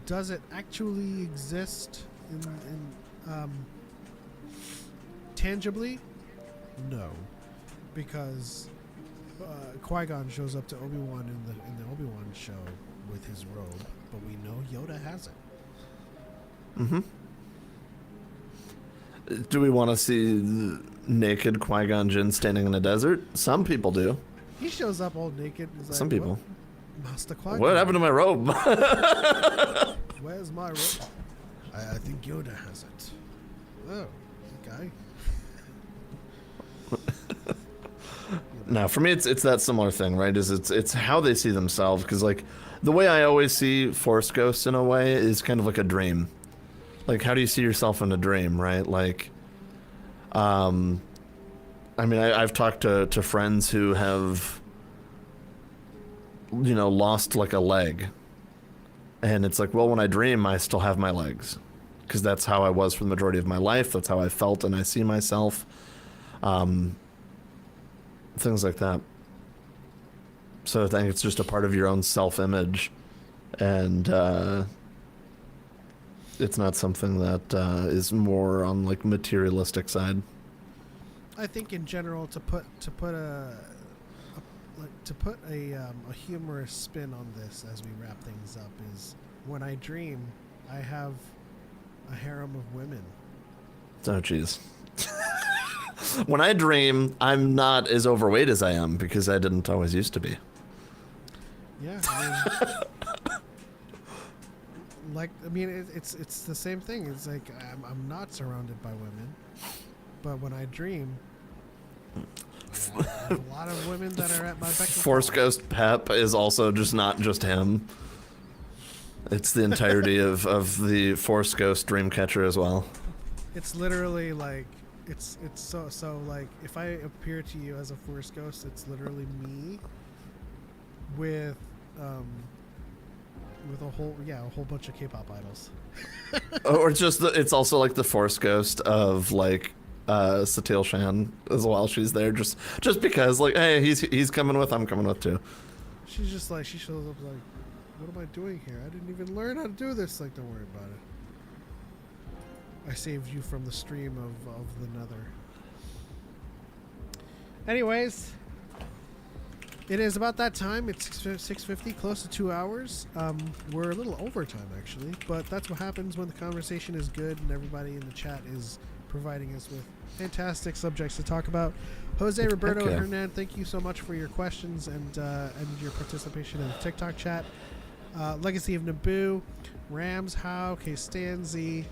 does it actually exist in tangibly? No, because Qui-Gon shows up to Obi-Wan in the Obi-Wan show with his robe, but we know Yoda has it. mm-hmm. Do we want to see naked Qui-Gon Jinn standing in a desert? Some people do. He shows up all naked. He's like, Some people. Master Qui-Gon. What happened to my robe? Where's my robe? I think Yoda has it. Oh, okay. No, for me, it's that similar thing, right? It's how they see themselves, because like the way I always see Force ghosts in a way is kind of like a dream. Like, how do you see yourself in a dream, right? Like, I mean, I've talked to friends who have, you know, lost like a leg, and it's like, well, when I dream, I still have my legs, because that's how I was for the majority of my life. That's how I felt, and I see myself. Things like that. So I think it's just a part of your own self-image, and it's not something that is more on like materialistic side. I think in general to put a humorous spin on this as we wrap things up is, when I dream, I have a harem of women. Oh, jeez. When I dream, I'm not as overweight as I am, because I didn't always used to be. Yeah, I mean, it's the same thing. It's like I'm not surrounded by women, but when I dream, I have a lot of women that are at my beck and Force call. Ghost Pep is also just not just him. It's the entirety of the Force Ghost Dreamcatcher as well. It's literally like it's so like, if I appear to you as a Force ghost, it's literally me with a whole bunch of K-pop idols. Or it's also like the Force Ghost of like Satil Shan as well. She's there just because, like, hey, he's coming with, I'm coming with too. She's just like, she shows up like, what am I doing here? I didn't even learn how to do this. Like, don't worry about it. I saved you from the stream of the nether. Anyways, it is about that time. It's 6:50, close to 2 hours. We're a little over time, actually, but that's what happens when the conversation is good and everybody in the chat is providing us with fantastic subjects to talk about. Jose Roberto Okay. Hernan, thank you so much for your questions and your participation in the TikTok chat. Legacy of Naboo, Rams, How, K. Stanzi,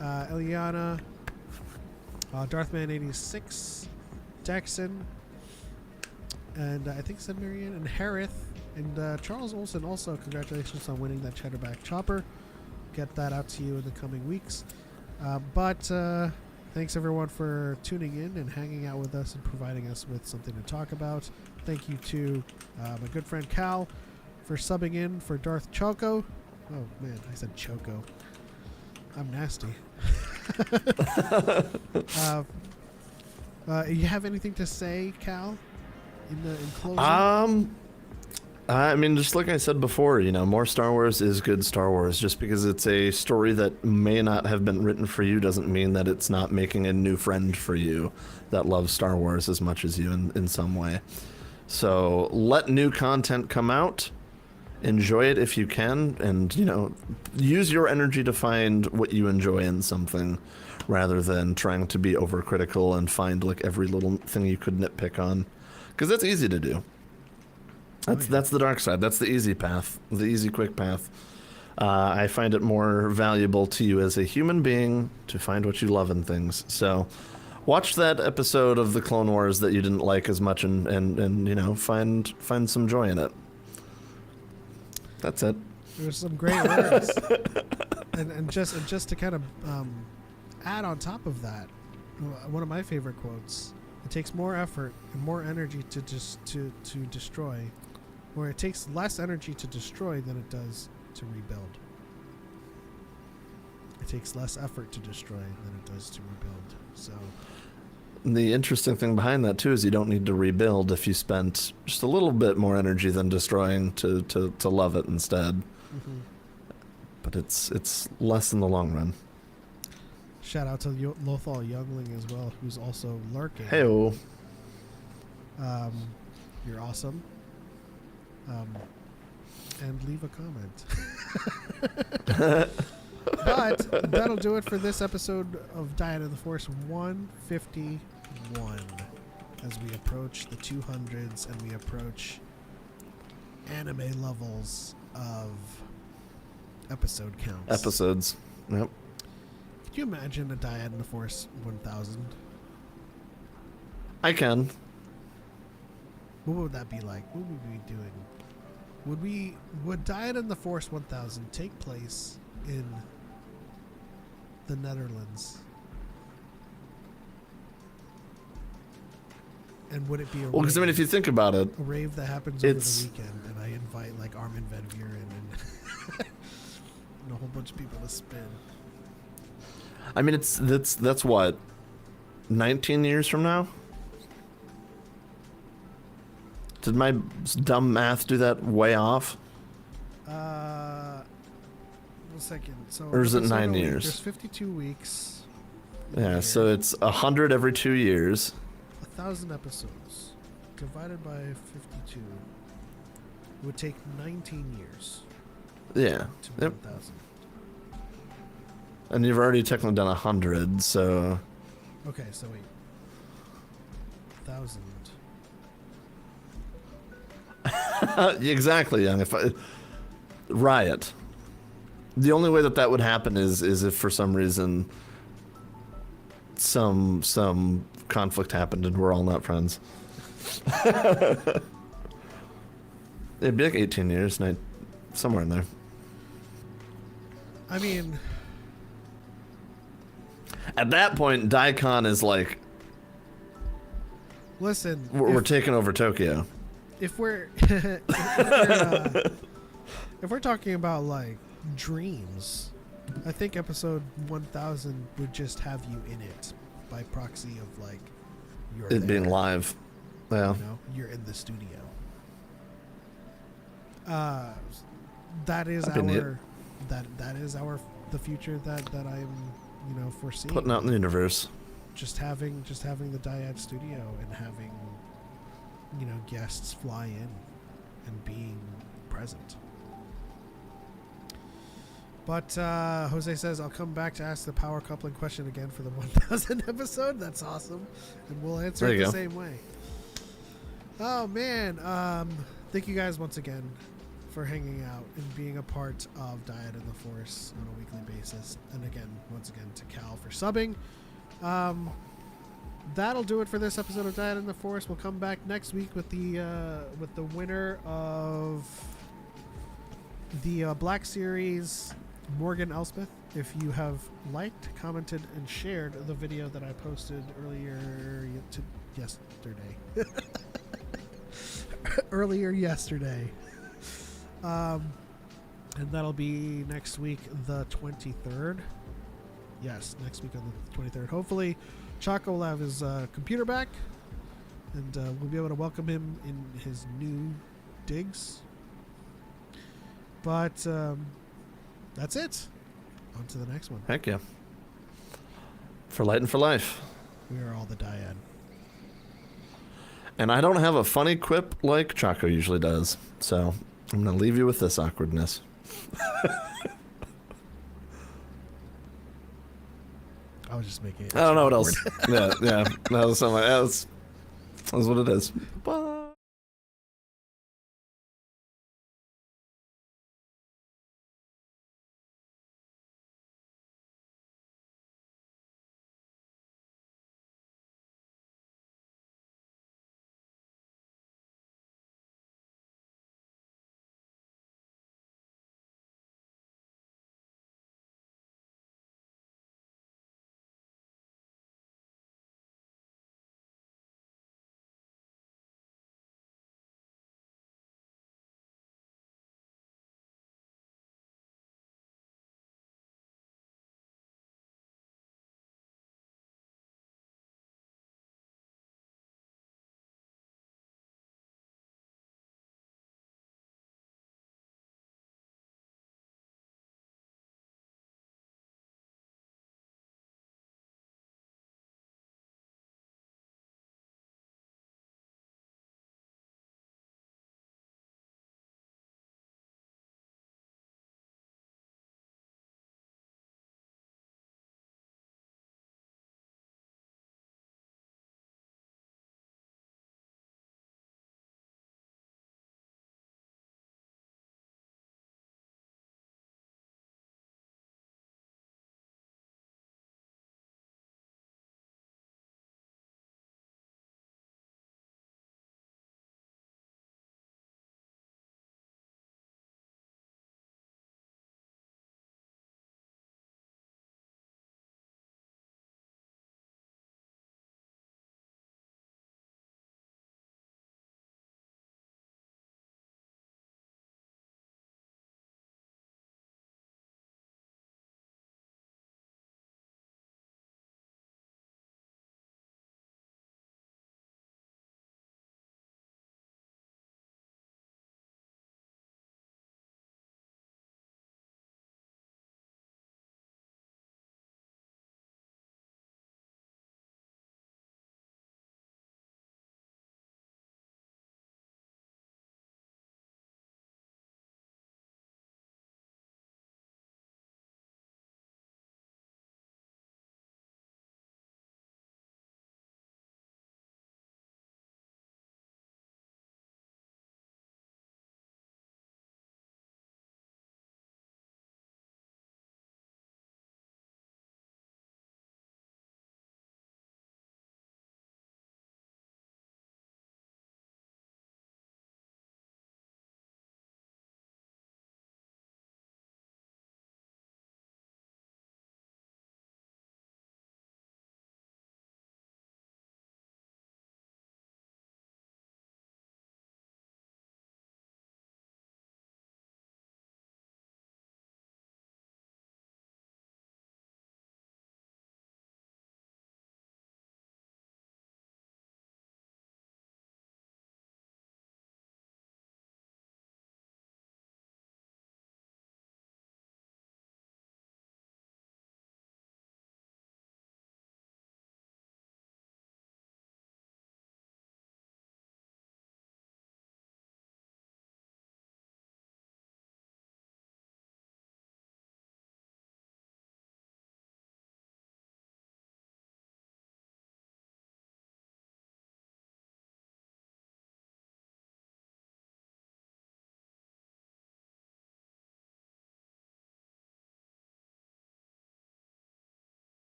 Eliana, Darthman86, Dexon, and I think said Marianne, and Harith, and Charles Olson also, congratulations on winning that Chatterback Chopper. get that out to you in the coming weeks. But thanks everyone for tuning in and hanging out with us and providing us with something to talk about. Thank you to my good friend Cal for subbing in for Darth Choco. Oh man, I said Choco. I'm nasty. You have anything to say, Cal? In closing? I mean, just like I said before, more Star Wars is good Star Wars. Just because it's a story that may not have been written for you doesn't mean that it's not making a new friend for you that loves Star Wars as much as you in some way. So let new content come out. Enjoy it if you can, and, use your energy to find what you enjoy in something rather than trying to be overcritical and find, like, every little thing you could nitpick on. Because that's easy to do. That's the dark side. That's the easy path, the easy, quick path. I find it more valuable to you as a human being to find what you love in things. So watch that episode of the Clone Wars that you didn't like as much and find some joy in it. That's it. There's some great words. and just to kind of add on top of that, one of my favorite quotes: "It takes more effort and more energy to destroy, or it takes less energy to destroy than it does to rebuild." It takes less effort to destroy than it does to rebuild. So the interesting thing behind that too is you don't need to rebuild if you spent just a little bit more energy than destroying to love it instead. Mm-hmm. But it's less in the long run. Shout out to Lothal Youngling as well, who's also lurking. Hey-o. You're awesome. And leave a comment. But that'll do it for this episode of Dyad of the Force 151. As we approach the 200s and we approach anime levels of episode counts. Episodes. Yep. Could you imagine a Dyad in the Force 1000? I can. What would that be like? What would we be doing? Would Dyad in the Force 1000 take place in the Netherlands? And would it be well, because I mean, if you think about it, a rave that happens over the weekend, and I invite like Armin van Buuren and, and a whole bunch of people to spin? I mean, that's what, 19 years from now? Did my dumb math do that way off? 1 second. So or is it 9 years? There's 52 weeks. Yeah, so it's 100 every 2 years. 1,000 episodes divided by 52 would take 19 years. Yeah. To Yep. 1,000. And you've already technically done 100, so. Okay, so wait. 1,000. Exactly, young. Riot. The only way that would happen is if for some reason some conflict happened and we're all not friends. It'd be like 18 years, somewhere in there. I mean, at that point, Daikon is like, listen, we're taking over Tokyo. If we're if we're talking about like dreams, I think episode 1000 would just have you in it by proxy of like you're it being live. Yeah, you're in the studio. That is the future that I'm foreseeing. Putting out in the universe. Just having the Dyad studio and having guests fly in and being present. But Jose says, I'll come back to ask the power coupling question again for the 1000 episode. That's awesome. And we'll answer it the same way. Oh, man. Thank you guys once again for hanging out and being a part of Dyad in the Force on a weekly basis. And again, once again, to Cal for subbing. That'll do it for this episode of Dyad in the Force. We'll come back next week with the winner of the Black Series Morgan Elspeth, if you have liked, commented, and shared the video that I posted yesterday. Earlier yesterday. And that'll be next week, the 23rd. Yes, next week on the 23rd. Hopefully, Choco will have his computer back, and we'll be able to welcome him in his new digs. But that's it. On to the next one. Heck yeah. For light and for life. We are all the Dyad. And I don't have a funny quip like Choco usually does, so I'm going to leave you with this awkwardness. I was just making it. I don't know what else. Yeah. That was what it is. Bye.